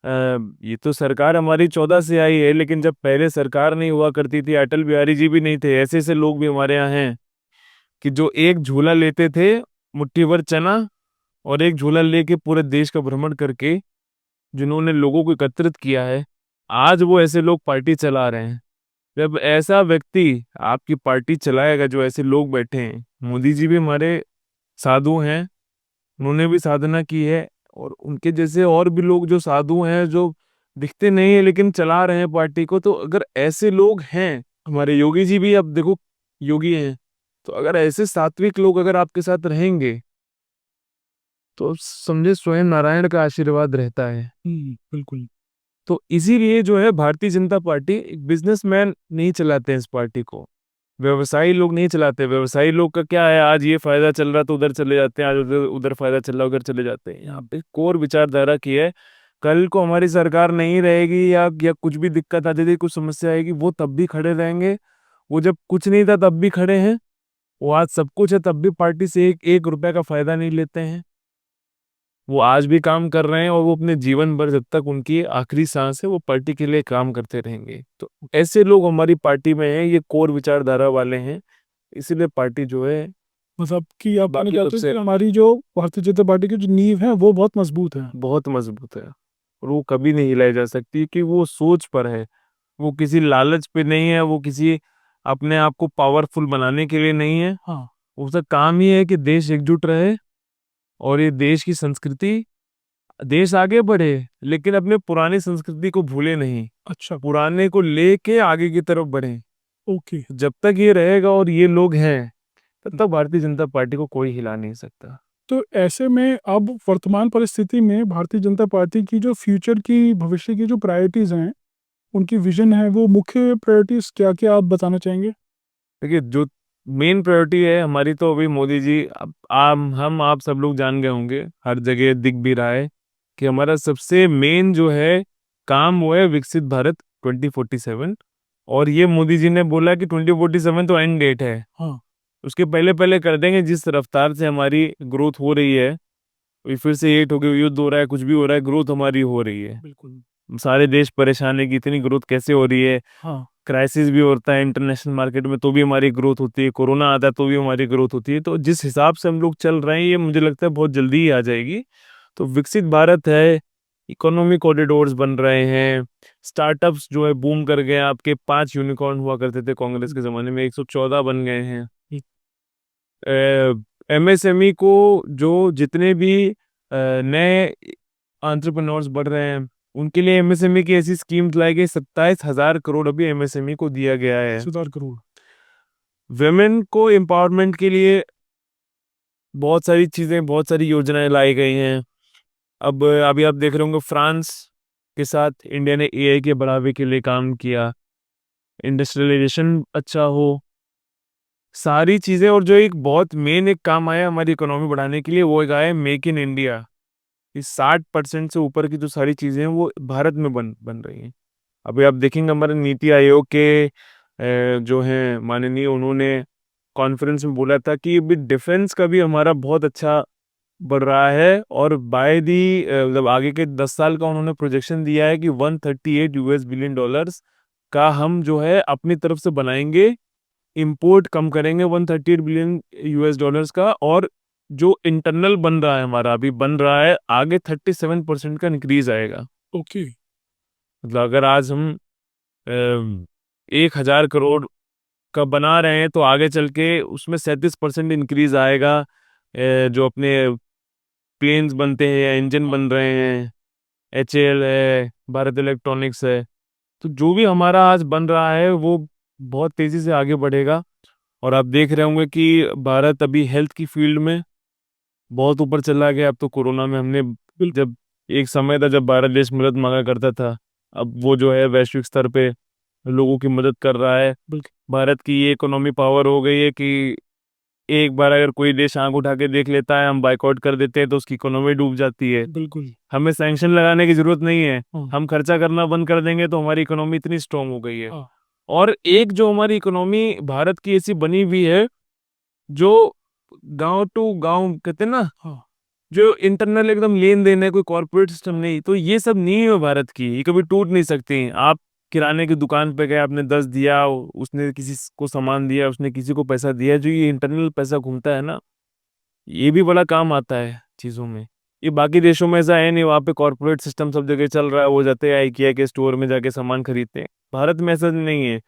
ये तो सरकार हमारी 14 से आई है, लेकिन जब पहले सरकार नहीं हुआ करती थी, अटल बिहारी जी भी नहीं थे, ऐसे ऐसे लोग भी हमारे यहाँ हैं कि जो एक झूला लेते थे, मुट्ठी भर चना, और एक झूला लेके पूरे देश का भ्रमण करके जिन्होंने लोगों को एकत्रित किया है, आज वो ऐसे लोग पार्टी चला रहे हैं। जब ऐसा व्यक्ति आपकी पार्टी चलाएगा, जो ऐसे लोग बैठे हैं, मोदी जी भी हमारे साधु हैं, उन्होंने भी साधना की है, और उनके जैसे और भी लोग जो साधु हैं, जो दिखते नहीं है लेकिन चला रहे हैं पार्टी को। तो अगर ऐसे लोग हैं, हमारे योगी जी भी अब देखो योगी हैं, तो अगर ऐसे सात्विक लोग अगर आपके साथ रहेंगे, तो समझे स्वयं नारायण का आशीर्वाद रहता है। बिल्कुल। तो इसीलिए जो है भारतीय जनता पार्टी, एक बिजनेसमैन नहीं चलाते हैं इस पार्टी को, व्यवसायी लोग नहीं चलाते। व्यवसायी लोग का क्या है, आज ये फायदा चल रहा तो उधर चले जाते हैं, आज उधर उधर फायदा चल रहा उधर चले जाते हैं। यहाँ पे कोर विचारधारा की है, कल को हमारी सरकार नहीं रहेगी या कुछ भी दिक्कत आ जाती, कुछ समस्या आएगी, वो तब भी खड़े रहेंगे। वो जब कुछ नहीं था तब भी खड़े हैं, वो आज सब कुछ है तब भी पार्टी से एक एक रुपए का फायदा नहीं लेते हैं। वो आज भी काम कर रहे हैं और वो अपने जीवन भर, जब तक उनकी आखिरी सांस है, वो पार्टी के लिए काम करते रहेंगे। तो ऐसे लोग हमारी पार्टी में हैं, ये कोर विचारधारा वाले हैं, इसीलिए पार्टी जो है मतलब कि आप कहना बाकी चाहते हैं सबसे कि हमारी जो भारतीय जनता पार्टी की जो नींव है वो बहुत मजबूत है। बहुत मजबूत है और वो कभी नहीं हिलाई जा सकती, कि वो सोच पर है, वो किसी लालच पे नहीं है, वो किसी अपने आप को पावरफुल बनाने के लिए नहीं है। हाँ। उसका काम ही है कि देश एकजुट रहे और ये देश की संस्कृति, देश आगे बढ़े, लेकिन अपने पुरानी संस्कृति को भूले नहीं, अच्छा। पुराने को लेके आगे की तरफ बढ़े। ओके। जब तक ये रहेगा और ये लोग हैं, तब तक भारतीय जनता पार्टी को कोई हिला नहीं सकता। तो ऐसे में अब वर्तमान परिस्थिति में भारतीय जनता पार्टी की जो फ्यूचर की, भविष्य की जो प्रायोरिटीज हैं, उनकी विजन है, वो मुख्य प्रायोरिटीज क्या क्या आप बताना चाहेंगे? देखिए, जो मेन प्रायोरिटी है हमारी, तो अभी मोदी जी, अब हम आप सब लोग जान गए होंगे, हर जगह दिख भी रहा है कि हमारा सबसे मेन जो है काम, वो है विकसित भारत 2047। और ये मोदी जी ने बोला कि 2047 तो एंड डेट है, हाँ। उसके पहले पहले कर देंगे। जिस रफ्तार से हमारी ग्रोथ हो रही है, ये फिर से एट हो गई, युद्ध हो रहा है, कुछ भी हो रहा है, ग्रोथ हमारी हो रही है। बिल्कुल। सारे देश परेशान है कि इतनी ग्रोथ कैसे हो रही है। हाँ। क्राइसिस भी होता है इंटरनेशनल मार्केट में तो भी हमारी ग्रोथ होती है, कोरोना आता है तो भी हमारी ग्रोथ होती है। तो जिस हिसाब से हम लोग चल रहे हैं, ये मुझे लगता है बहुत जल्दी ही आ जाएगी। तो विकसित भारत है, इकोनॉमिक कॉरिडोर्स बन रहे हैं, स्टार्टअप्स जो है बूम कर गए हैं। आपके 5 यूनिकॉर्न हुआ करते थे कांग्रेस के जमाने में, 114 बन गए हैं। एमएसएमई को, जो जितने भी नए एंटरप्रेन्योर्स बढ़ रहे हैं, उनके लिए एमएसएमई की ऐसी स्कीम लाई गई, 27,000 करोड़ अभी एमएसएमई को दिया गया है। 1000 करोड़। वेमेन को एम्पावरमेंट के लिए बहुत सारी चीजें, बहुत सारी योजनाएं लाई गई हैं। अब अभी आप देख रहे होंगे, फ्रांस के साथ इंडिया ने एआई के बढ़ावे के लिए काम किया, इंडस्ट्रियलाइजेशन अच्छा हो, सारी चीजें। और जो एक बहुत मेन एक काम आया हमारी इकोनॉमी बढ़ाने के लिए, वो एक आया मेक इन इंडिया। इस 60% से ऊपर की जो सारी चीजें हैं, वो भारत में बन बन रही हैं। अभी आप देखेंगे हमारे नीति आयोग के जो हैं माननीय, उन्होंने कॉन्फ्रेंस में बोला था कि अभी डिफेंस का भी हमारा बहुत अच्छा बढ़ रहा है। और बाय दी मतलब आगे के 10 साल का उन्होंने प्रोजेक्शन दिया है कि 138 यूएस बिलियन डॉलर्स का हम जो है अपनी तरफ से बनाएंगे, इंपोर्ट कम करेंगे 138 बिलियन यूएस डॉलर्स का। और जो इंटरनल बन रहा है हमारा, अभी बन रहा है, आगे 37% का इंक्रीज आएगा। ओके। मतलब अगर आज हम 1,000 करोड़ का बना रहे हैं, तो आगे चल के उसमें 37% इंक्रीज आएगा। जो अपने प्लेन्स बनते हैं या इंजन बन रहे हैं, एचएएल है, भारत इलेक्ट्रॉनिक्स है, तो जो भी हमारा आज बन रहा है वो बहुत तेजी से आगे बढ़ेगा। और आप देख रहे होंगे कि भारत अभी हेल्थ की फील्ड में बहुत ऊपर चला गया। अब तो कोरोना में हमने, जब एक समय था जब भारत देश मदद मांगा करता था, अब वो जो है वैश्विक स्तर पे लोगों की मदद कर रहा है। भारत की ये इकोनॉमी पावर हो गई है कि एक बार अगर कोई देश आंख उठा के देख लेता है, हम बाइकआउट कर देते हैं, तो उसकी इकोनॉमी डूब जाती है। बिल्कुल। हमें सैंक्शन लगाने की जरूरत नहीं है, हाँ। हम खर्चा करना बंद कर देंगे तो हमारी इकोनॉमी इतनी स्ट्रांग हो गई है। हाँ। और एक जो हमारी इकोनॉमी भारत की ऐसी बनी हुई है, जो गांव टू गांव कहते हैं ना, हाँ। जो इंटरनल एकदम लेन देन है, कोई कॉर्पोरेट सिस्टम नहीं, तो ये सब नींव है भारत की, ये कभी टूट नहीं सकती। आप किराने की दुकान पे गए, आपने 10 दिया, उसने किसी को सामान दिया, उसने किसी को पैसा दिया, जो ये इंटरनल पैसा घूमता है ना, ये भी बड़ा काम आता है चीजों में। ये बाकी देशों में ऐसा है नहीं, वहाँ पे कॉर्पोरेट सिस्टम सब जगह चल रहा है, वो जाते हैं IKEA के स्टोर में जाके सामान खरीदते हैं। भारत में ऐसा नहीं है।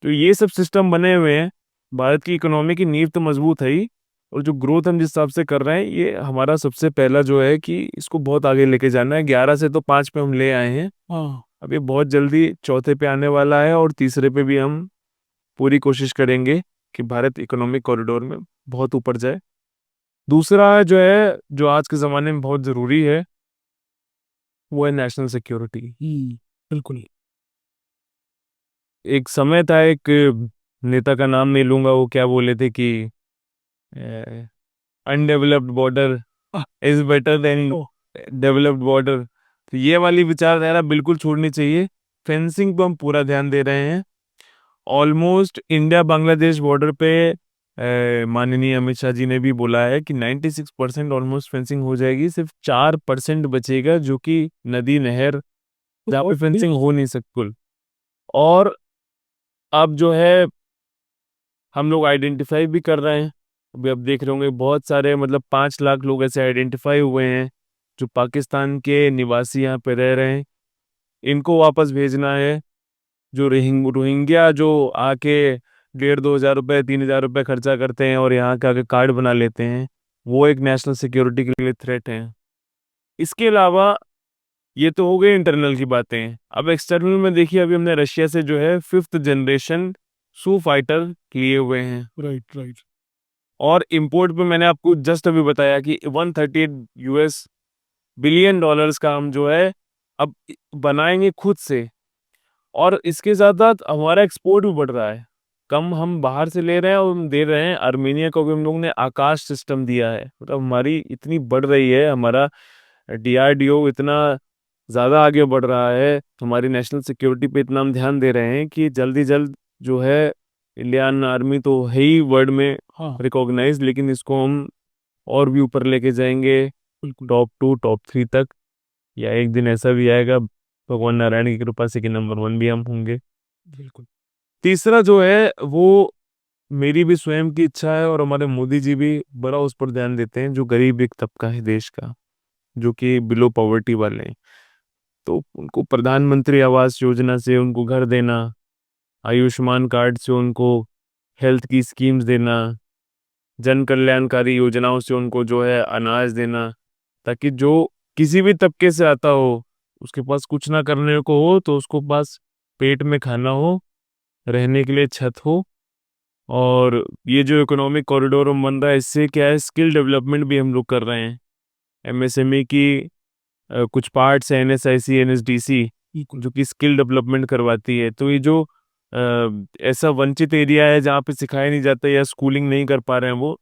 तो ये सब सिस्टम बने हुए हैं, भारत की इकोनॉमी की नींव तो मजबूत है ही। और जो ग्रोथ हम जिस हिसाब से कर रहे हैं, ये हमारा सबसे पहला जो है कि इसको बहुत आगे लेके जाना है। 11 से तो 5 पे हम ले आए हैं, हाँ। अब ये बहुत जल्दी चौथे पे आने वाला है, और तीसरे पे भी हम पूरी कोशिश करेंगे कि भारत इकोनॉमिक कॉरिडोर में बहुत ऊपर जाए। दूसरा जो है, जो आज के ज़माने में बहुत ज़रूरी है, वो है नेशनल सिक्योरिटी। बिल्कुल। एक समय था, एक नेता का नाम नहीं लूंगा, वो क्या बोले थे कि undeveloped border ah, is better than oh, developed border. तो ये वाली विचारधारा बिल्कुल छोड़नी चाहिए। फेंसिंग पर हम पूरा ध्यान दे रहे हैं। ऑलमोस्ट इंडिया बांग्लादेश बॉर्डर पे माननीय अमित शाह जी ने भी बोला है कि 96% ऑलमोस्ट फेंसिंग हो जाएगी, सिर्फ 4% बचेगा जो कि नदी नहर, तो जहाँ पे बहुत बड़ी। फेंसिंग हो नहीं सकती। और अब जो है हम लोग आइडेंटिफाई भी कर रहे हैं। अभी अब देख रहे होंगे बहुत सारे, मतलब 5 लाख लोग ऐसे आइडेंटिफाई हुए हैं जो पाकिस्तान के निवासी यहाँ पे रह रहे हैं। इनको वापस भेजना है। जो रोहिंग्या जो आके 1,500-2,000 रुपये 3,000 रुपये खर्चा करते हैं और यहाँ के आके कार्ड बना लेते हैं, वो एक नेशनल सिक्योरिटी के लिए थ्रेट है। इसके अलावा ये तो हो गई इंटरनल की बातें। अब एक्सटर्नल में देखिए, अभी हमने रशिया से जो है 5th जनरेशन सू फाइटर लिए हुए हैं। Right, right. और इंपोर्ट पे मैंने आपको जस्ट अभी बताया कि 138 बिलियन डॉलर्स का हम जो है अब बनाएंगे खुद से। और इसके साथ साथ हमारा एक्सपोर्ट भी बढ़ रहा है। कम हम बाहर से ले रहे हैं और हम दे रहे हैं। आर्मेनिया को भी हम लोग ने आकाश सिस्टम दिया है। मतलब हमारी इतनी बढ़ रही है, हमारा डीआरडीओ इतना ज़्यादा आगे बढ़ रहा है, हमारी नेशनल सिक्योरिटी पे इतना हम ध्यान दे रहे हैं कि जल्दी जल्द जो है इंडियन आर्मी तो है ही वर्ल्ड में हाँ, रिकॉग्नाइज, लेकिन इसको हम और भी ऊपर लेके जाएंगे, बिल्कुल, टॉप 2 टॉप 3 तक। या एक दिन ऐसा भी आएगा भगवान नारायण की कृपा से कि नंबर 1 भी हम होंगे। बिल्कुल। तीसरा जो है वो मेरी भी स्वयं की इच्छा है और हमारे मोदी जी भी बड़ा उस पर ध्यान देते हैं, जो गरीब एक तबका है देश का, जो कि बिलो पॉवर्टी वाले हैं। तो उनको प्रधानमंत्री आवास योजना से उनको घर देना, आयुष्मान कार्ड से उनको हेल्थ की स्कीम्स देना, जन कल्याणकारी योजनाओं से उनको जो है अनाज देना, ताकि जो किसी भी तबके से आता हो, उसके पास कुछ ना करने को हो तो उसको पास पेट में खाना हो, रहने के लिए छत हो। और ये जो इकोनॉमिक कॉरिडोर बन रहा है, इससे क्या है, स्किल डेवलपमेंट भी हम लोग कर रहे हैं। एमएसएमई की कुछ पार्ट्स है, एनएसआईसी एनएसडीसी, बिल्कुल। जो कि स्किल डेवलपमेंट करवाती है। तो ये जो ऐसा वंचित एरिया है जहाँ पे सिखाया नहीं जाता या स्कूलिंग नहीं कर पा रहे हैं वो,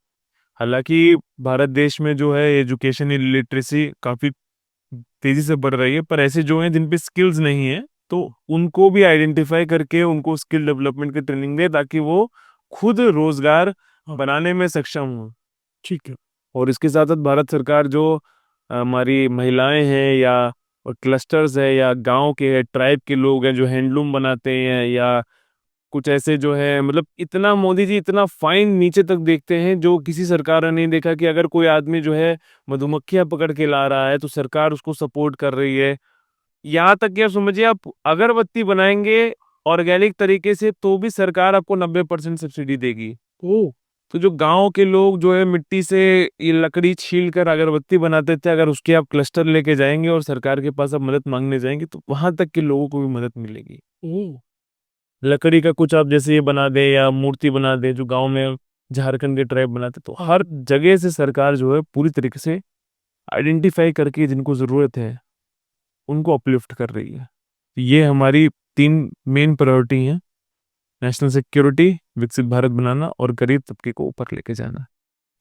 हालांकि भारत देश में जो है एजुकेशन लिटरेसी काफ़ी तेज़ी से बढ़ रही है, पर ऐसे जो हैं जिन पे स्किल्स नहीं है, तो उनको भी आइडेंटिफाई करके उनको स्किल डेवलपमेंट की ट्रेनिंग दे, ताकि वो खुद रोजगार हाँ, बनाने में सक्षम हो। ठीक है। और इसके साथ साथ भारत सरकार जो हमारी महिलाएं हैं या क्लस्टर्स है या गांव के ट्राइब के लोग हैं जो हैंडलूम बनाते हैं, या कुछ ऐसे जो है, मतलब इतना मोदी जी इतना फाइन नीचे तक देखते हैं जो किसी सरकार ने नहीं देखा। कि अगर कोई आदमी जो है मधुमक्खियां पकड़ के ला रहा है तो सरकार उसको सपोर्ट कर रही है। यहाँ तक कि आप समझिए, आप अगरबत्ती बनाएंगे ऑर्गेनिक तरीके से तो भी सरकार आपको 90% सब्सिडी देगी। ओ, तो जो गांव के लोग जो है मिट्टी से ये लकड़ी छील कर अगरबत्ती बनाते थे, अगर उसके आप क्लस्टर लेके जाएंगे और सरकार के पास आप मदद मांगने जाएंगे तो वहां तक के लोगों को भी मदद मिलेगी। ओ, लकड़ी का कुछ आप जैसे ये बना दे या मूर्ति बना दे जो गांव में झारखंड के ट्राइब बनाते, तो हाँ, हर जगह से सरकार जो है पूरी तरीके से आइडेंटिफाई करके जिनको जरूरत है उनको अपलिफ्ट कर रही है। ये हमारी 3 मेन प्रायोरिटी हैं: नेशनल सिक्योरिटी, विकसित भारत बनाना और गरीब तबके को ऊपर लेके जाना।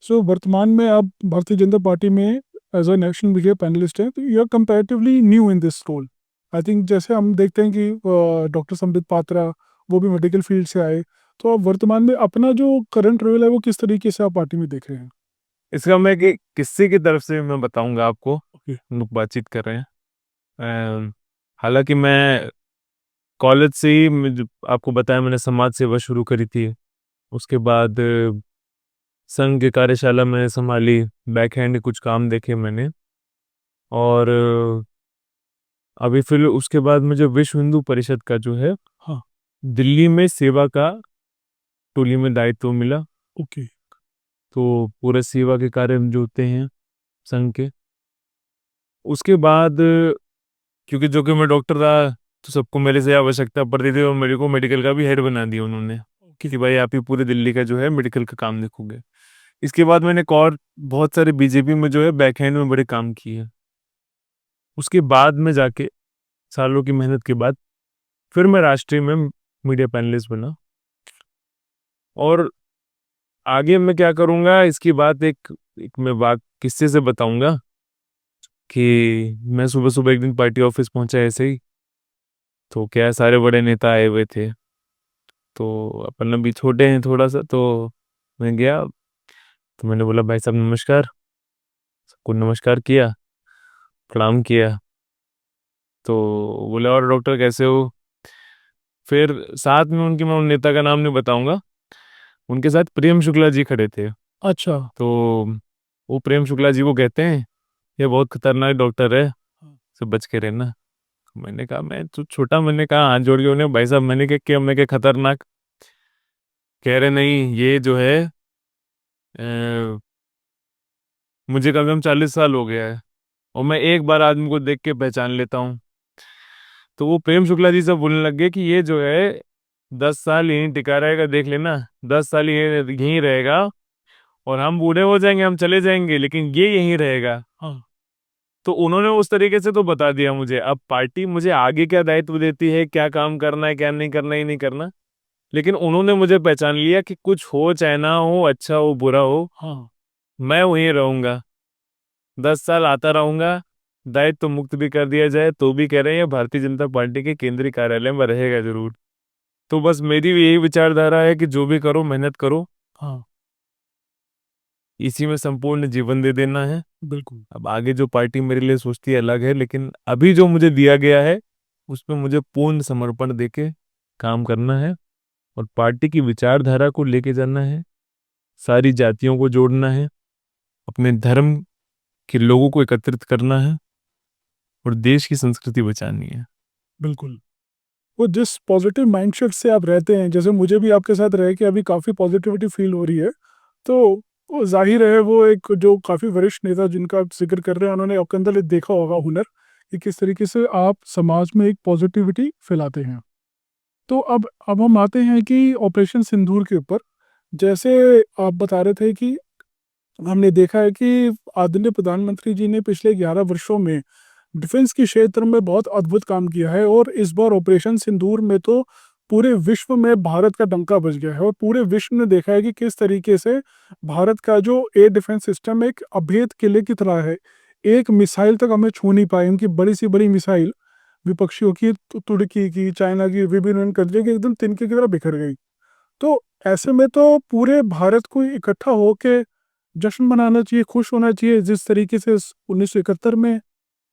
सो वर्तमान में आप भारतीय जनता पार्टी में as a national media panelist हैं, तो you are comparatively new in this role. I think जैसे हम देखते हैं कि डॉक्टर संबित पात्रा, वो भी मेडिकल फील्ड से आए। तो आप वर्तमान में अपना जो करंट रोल है वो किस तरीके से आप पार्टी में देख रहे हैं? इसका मैं कि किस्से की तरफ से मैं बताऊंगा आपको। ओके। हम लोग बातचीत कर रहे हैं। हालांकि मैं कॉलेज से ही आपको बताया मैंने समाज सेवा शुरू करी थी। उसके बाद संघ की कार्यशाला मैंने संभाली, बैक हैंड कुछ काम देखे मैंने। और अभी फिर उसके बाद मुझे विश्व हिंदू परिषद का जो है हाँ। दिल्ली में सेवा का टोली में दायित्व मिला। ओके। तो पूरे सेवा के कार्य जो होते हैं संघ के, उसके बाद क्योंकि जो कि मैं डॉक्टर रहा तो सबको मेरे से आवश्यकता पड़ती थी और मेरे को मेडिकल का भी हेड बना दिया उन्होंने ओके। कि भाई आप ही पूरे दिल्ली का जो है मेडिकल का काम देखोगे। इसके बाद मैंने एक और बहुत सारे बीजेपी में जो है बैक हैंड में बड़े काम किए। उसके बाद में जाके सालों की मेहनत के बाद फिर मैं राष्ट्रीय में मीडिया पैनलिस्ट बना। और आगे मैं क्या करूँगा इसकी बात एक मैं बात किस्से से बताऊँगा कि मैं सुबह सुबह एक दिन पार्टी ऑफिस पहुंचा ऐसे ही, तो क्या है, सारे बड़े नेता आए हुए थे। तो अपन अभी छोटे हैं थोड़ा सा, तो मैं गया, तो मैंने बोला भाई साहब नमस्कार। सबको नमस्कार किया, प्रणाम किया। तो बोले और डॉक्टर कैसे हो। फिर साथ में उनके, मैं उन नेता का नाम नहीं बताऊंगा, उनके साथ प्रेम शुक्ला जी खड़े थे। अच्छा। तो वो प्रेम शुक्ला जी को कहते हैं ये बहुत खतरनाक डॉक्टर है, से बच के रहना। मैंने कहा मैं तो छोटा, मैंने कहा हाथ जोड़ के उन्हें, भाई साहब मैंने क्या, मैं क्या खतरनाक। कह रहे नहीं ये जो है मुझे कम से कम 40 साल हो गया है और मैं एक बार आदमी को देख के पहचान लेता हूँ। तो वो प्रेम शुक्ला जी से बोलने लग गए कि ये जो है 10 साल यहीं टिका रहेगा, देख लेना 10 साल यहीं रहेगा और हम बूढ़े हो जाएंगे, हम चले जाएंगे, लेकिन ये यहीं रहेगा। हाँ। तो उन्होंने उस तरीके से तो बता दिया मुझे। अब पार्टी मुझे आगे क्या दायित्व देती है, क्या काम करना है, क्या नहीं करना, ही नहीं करना, लेकिन उन्होंने मुझे पहचान लिया कि कुछ हो चाहे ना हो, अच्छा हो बुरा हो, हाँ। मैं वहीं रहूंगा, 10 साल आता रहूंगा। दायित्व मुक्त भी कर दिया जाए तो भी कह रहे हैं भारतीय जनता पार्टी के केंद्रीय कार्यालय में रहेगा जरूर। तो बस मेरी भी यही विचारधारा है कि जो भी करो मेहनत करो, हाँ। इसी में संपूर्ण जीवन दे देना है। बिल्कुल। अब आगे जो पार्टी मेरे लिए सोचती है अलग है, लेकिन अभी जो मुझे दिया गया है उसमें मुझे पूर्ण समर्पण देके काम करना है और पार्टी की विचारधारा को लेके जाना है, सारी जातियों को जोड़ना है, अपने धर्म के लोगों को एकत्रित करना है और देश की संस्कृति बचानी है। बिल्कुल। वो जिस पॉजिटिव माइंडसेट से आप रहते हैं, जैसे मुझे भी आपके साथ रह के अभी काफ़ी पॉजिटिविटी फील हो रही है, तो वो जाहिर है वो एक जो काफ़ी वरिष्ठ नेता जिनका आप जिक्र कर रहे हैं, उन्होंने आपके अंदर एक देखा होगा हुनर कि किस तरीके से आप समाज में एक पॉजिटिविटी फैलाते हैं। तो अब हम आते हैं कि ऑपरेशन सिंदूर के ऊपर। जैसे आप बता रहे थे कि हमने देखा है कि आदरणीय प्रधानमंत्री जी ने पिछले 11 वर्षों में डिफेंस के क्षेत्र में बहुत अद्भुत काम किया है, और इस बार ऑपरेशन सिंदूर में तो पूरे विश्व में भारत का डंका बज गया है, और पूरे विश्व ने देखा है कि किस तरीके से भारत का जो एयर डिफेंस सिस्टम एक अभेद किले की तरह है। एक मिसाइल तक हमें छू नहीं पाई, उनकी बड़ी सी बड़ी मिसाइल विपक्षियों की, तुर्की की, चाइना की, विभिन्न कंट्री की एकदम तिनके की तरह बिखर गई। तो ऐसे में तो पूरे भारत को इकट्ठा होके जश्न मनाना चाहिए, खुश होना चाहिए, जिस तरीके से 1971 में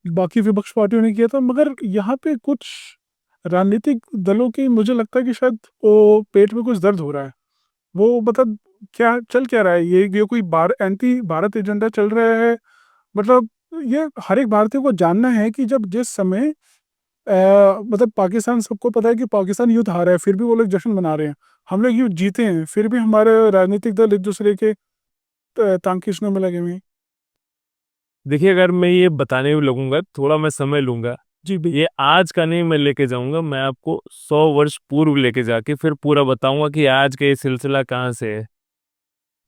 बाकी विपक्ष पार्टियों ने किया था। मगर यहाँ पे कुछ राजनीतिक दलों की, मुझे लगता है कि शायद वो पेट में कुछ दर्द हो रहा है। वो मतलब क्या चल क्या रहा है, ये कोई एंटी भारत एजेंडा चल रहा है। मतलब ये हर एक भारतीय को जानना है कि जब जिस समय मतलब पाकिस्तान, सबको पता है कि पाकिस्तान युद्ध हारा है, फिर भी वो लोग जश्न मना रहे हैं। हम लोग युद्ध जीते हैं, फिर भी हमारे राजनीतिक दल एक दूसरे के टांग खींचने में लगे हुए हैं। देखिए अगर मैं ये बताने में लगूंगा, थोड़ा मैं समय लूंगा, जी भाई। ये आज का नहीं मैं लेके जाऊंगा, मैं आपको 100 वर्ष पूर्व लेके जाके फिर पूरा बताऊंगा कि आज का ये सिलसिला कहाँ से है।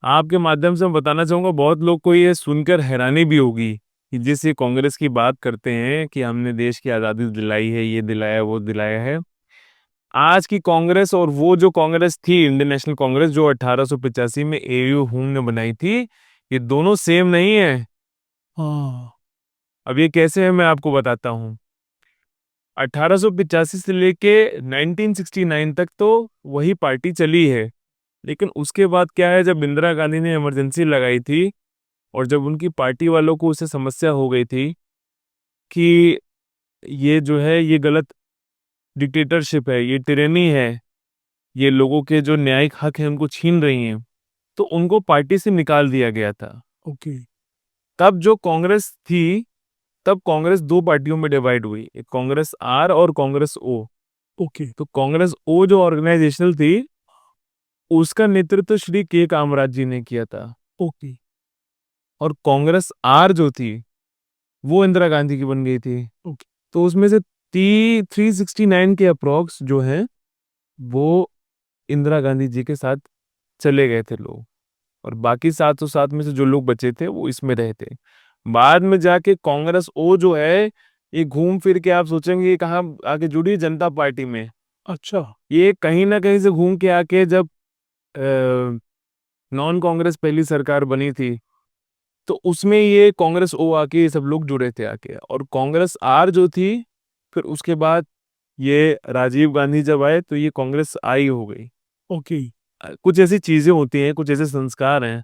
आपके माध्यम से मैं बताना चाहूंगा, बहुत लोग को ये सुनकर हैरानी भी होगी कि जिस ये कांग्रेस की बात करते हैं कि हमने देश की आज़ादी दिलाई है, ये दिलाया वो दिलाया है, आज की कांग्रेस और वो जो कांग्रेस थी इंडियन नेशनल कांग्रेस जो 1885 में एयू हुम ने बनाई थी, ये दोनों सेम नहीं है। हाँ। अब ये कैसे है मैं आपको बताता हूँ। 1885 से लेके 1969 तक तो वही पार्टी चली है, लेकिन उसके बाद क्या है, जब इंदिरा गांधी ने इमरजेंसी लगाई थी और जब उनकी पार्टी वालों को उससे समस्या हो गई थी कि ये जो है ये गलत डिक्टेटरशिप है, ये टिरेनी है, ये लोगों के जो न्यायिक हक हैं उनको छीन रही हैं, तो उनको पार्टी से निकाल दिया गया था। ओके। तब जो कांग्रेस थी, तब कांग्रेस दो पार्टियों में डिवाइड हुई, एक कांग्रेस आर और कांग्रेस ओ। ओके। तो कांग्रेस ओ जो ऑर्गेनाइजेशनल थी, उसका नेतृत्व श्री के कामराज जी ने किया था। ओके। और कांग्रेस आर जो थी वो इंदिरा गांधी की बन गई थी। ओके। तो उसमें से 369 के अप्रोक्स जो हैं वो इंदिरा गांधी जी के साथ चले गए थे लोग, और बाकी 707 में से जो लोग बचे थे वो इसमें रहे थे। बाद में जाके कांग्रेस ओ जो है, ये घूम फिर के आप सोचेंगे ये कहाँ आके जुड़ी, जनता पार्टी में। अच्छा। ये कहीं ना कहीं से घूम के आके जब नॉन कांग्रेस पहली सरकार बनी थी, तो उसमें ये कांग्रेस ओ आके ये सब लोग जुड़े थे आके, और कांग्रेस आर जो थी, फिर उसके बाद ये राजीव गांधी जब आए तो ये कांग्रेस आई हो गई। ओके। कुछ ऐसी चीजें होती हैं, कुछ ऐसे संस्कार हैं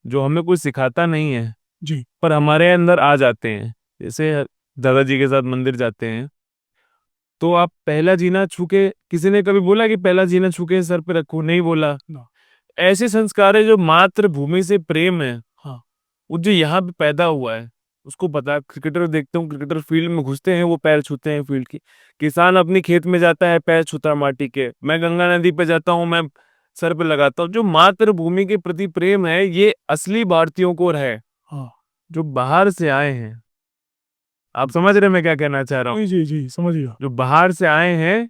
जो हमें कोई सिखाता नहीं है, जी। पर हमारे अंदर आ जाते हैं। जैसे दादाजी के साथ मंदिर जाते हैं, तो आप पहला जीना छू के, किसी ने कभी बोला कि पहला जीना छू के सर पे रखो? नहीं बोला। ना। ऐसे संस्कार है जो मातृभूमि से प्रेम है, हाँ। वो जो यहाँ पे पैदा हुआ है, उसको पता। क्रिकेटर देखते हूँ, क्रिकेटर फील्ड में घुसते हैं, वो पैर छूते हैं फील्ड की। किसान अपनी खेत में जाता है, पैर छूता है माटी के। मैं गंगा नदी पे जाता हूँ, मैं सर पे लगाता हूँ। जो मातृभूमि के प्रति प्रेम है, ये असली भारतीयों को है। हाँ। जो बाहर से आए हैं, आप समझ रहे हैं मैं क्या कहना चाह रहा हूँ? जी जी जी, समझ गया। जो बाहर से आए हैं,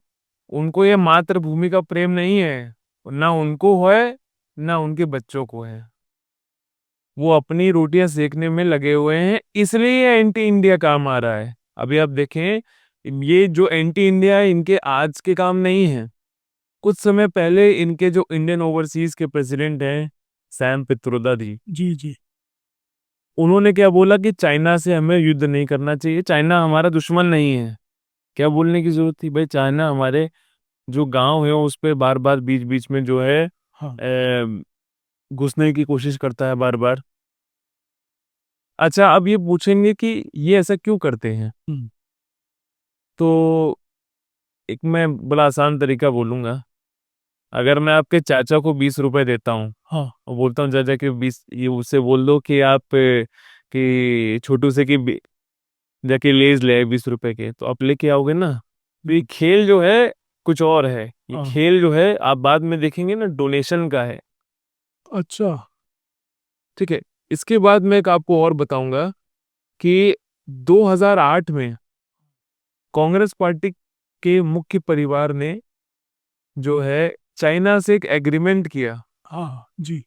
उनको ये मातृभूमि का प्रेम नहीं है, ना उनको है, ना उनके बच्चों को है। वो अपनी रोटियां सेकने में लगे हुए हैं, इसलिए ये एंटी इंडिया काम आ रहा है। अभी आप देखें, ये जो एंटी इंडिया है, इनके आज के काम नहीं है। कुछ समय पहले इनके जो इंडियन ओवरसीज के प्रेसिडेंट हैं, सैम पित्रोदा जी, जी जी। उन्होंने क्या बोला कि चाइना से हमें युद्ध नहीं करना चाहिए, चाइना हमारा दुश्मन नहीं है। क्या बोलने की जरूरत थी भाई? चाइना हमारे जो गांव है उस पे बार बार बीच बीच में जो है हाँ। घुसने की कोशिश करता है बार बार। अच्छा, अब ये पूछेंगे कि ये ऐसा क्यों करते हैं, हम्म। तो एक मैं बड़ा आसान तरीका बोलूंगा। अगर मैं आपके चाचा को 20 रुपए देता हूँ हाँ। और बोलता हूँ चाचा कि 20, ये उससे बोल दो कि आप कि छोटू से कि जाके लेज ले 20 रुपए के, तो आप लेके आओगे ना। तो ये हम्म, खेल जो है कुछ और है। ये हाँ। खेल जो है आप बाद में देखेंगे ना, डोनेशन का है। अच्छा। ठीक है। इसके बाद मैं एक आपको और बताऊंगा कि 2008 में कांग्रेस पार्टी के मुख्य परिवार ने जो है चाइना से एक एग्रीमेंट किया, हाँ जी।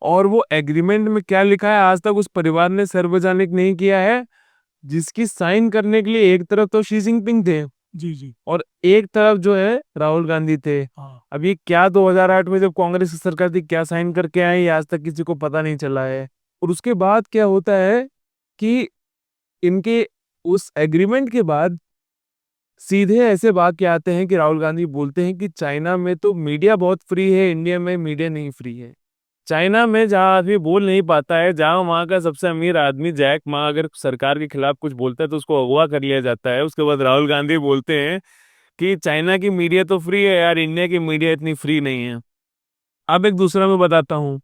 और वो एग्रीमेंट में क्या लिखा है आज तक उस परिवार ने सार्वजनिक नहीं किया है। जिसकी साइन करने के लिए एक तरफ तो शी जिनपिंग थे, जी जी। और एक तरफ जो है राहुल गांधी थे। हाँ। अब ये क्या 2008 में जब कांग्रेस की सरकार थी क्या साइन करके आए, ये आज तक किसी को पता नहीं चला है। और उसके बाद क्या होता है कि इनके उस एग्रीमेंट के बाद सीधे ऐसे वाक्य आते हैं कि राहुल गांधी बोलते हैं कि चाइना में तो मीडिया बहुत फ्री है, इंडिया में मीडिया नहीं फ्री है। चाइना में जहाँ आदमी बोल नहीं पाता है, जहाँ वहाँ का सबसे अमीर आदमी जैक मा अगर सरकार के खिलाफ कुछ बोलता है तो उसको अगवा कर लिया जाता है। उसके बाद राहुल गांधी बोलते हैं कि चाइना की मीडिया तो फ्री है यार, इंडिया की मीडिया इतनी फ्री नहीं है। अब एक दूसरा मैं बताता हूँ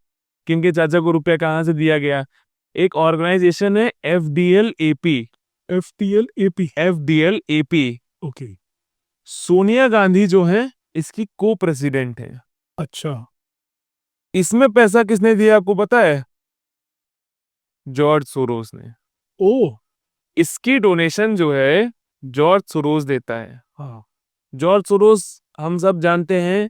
कि इनके चाचा को रुपया कहाँ से दिया गया। एक ऑर्गेनाइजेशन है FDL-AP। FTL AP। FDL-AP, okay. Sonia Gandhi जो है इसकी को प्रेसिडेंट है। अच्छा। इसमें पैसा किसने दिया आपको पता है? जॉर्ज सोरोस ने। ओ। इसकी डोनेशन जो है जॉर्ज सोरोस देता है। हाँ। जॉर्ज सोरोस हम सब जानते हैं,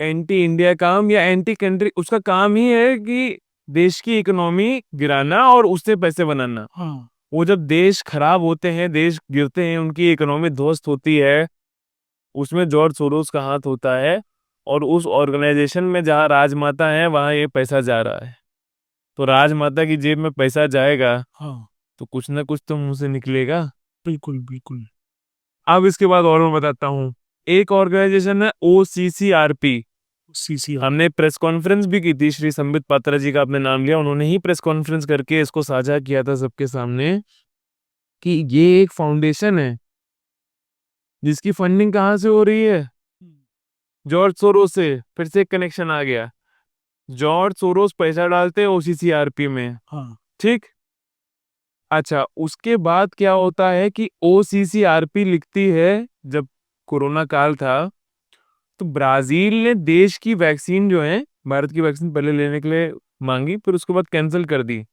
एंटी इंडिया काम या एंटी कंट्री, उसका काम ही है कि देश की इकोनॉमी गिराना और उससे पैसे बनाना। हाँ। वो जब देश खराब होते हैं, देश गिरते हैं, उनकी इकोनॉमी ध्वस्त होती है, उसमें जॉर्ज सोरोस का हाथ होता है। और उस ऑर्गेनाइजेशन में जहाँ राजमाता है वहां ये पैसा जा रहा है। तो राजमाता की जेब में पैसा जाएगा हाँ। तो कुछ ना कुछ तो मुंह से निकलेगा। बिल्कुल बिल्कुल। अब इसके बाद और मैं बताता हूँ। एक ऑर्गेनाइजेशन है OCCRP। CCR। हमने प्रेस कॉन्फ्रेंस भी की थी, श्री संबित पात्रा जी का आपने नाम लिया, उन्होंने ही प्रेस कॉन्फ्रेंस करके इसको साझा किया था सबके सामने कि ये एक फाउंडेशन है जिसकी फंडिंग कहाँ से हो रही है? जॉर्ज सोरोस से। फिर से एक कनेक्शन आ गया। जॉर्ज सोरोस पैसा डालते हैं OCCRP में। हाँ। ठीक। अच्छा, उसके बाद क्या होता है कि OCCRP लिखती है, जब कोरोना काल था तो ब्राजील ने देश की वैक्सीन जो है, भारत की वैक्सीन पहले लेने के लिए मांगी, फिर उसके बाद कैंसिल कर दी।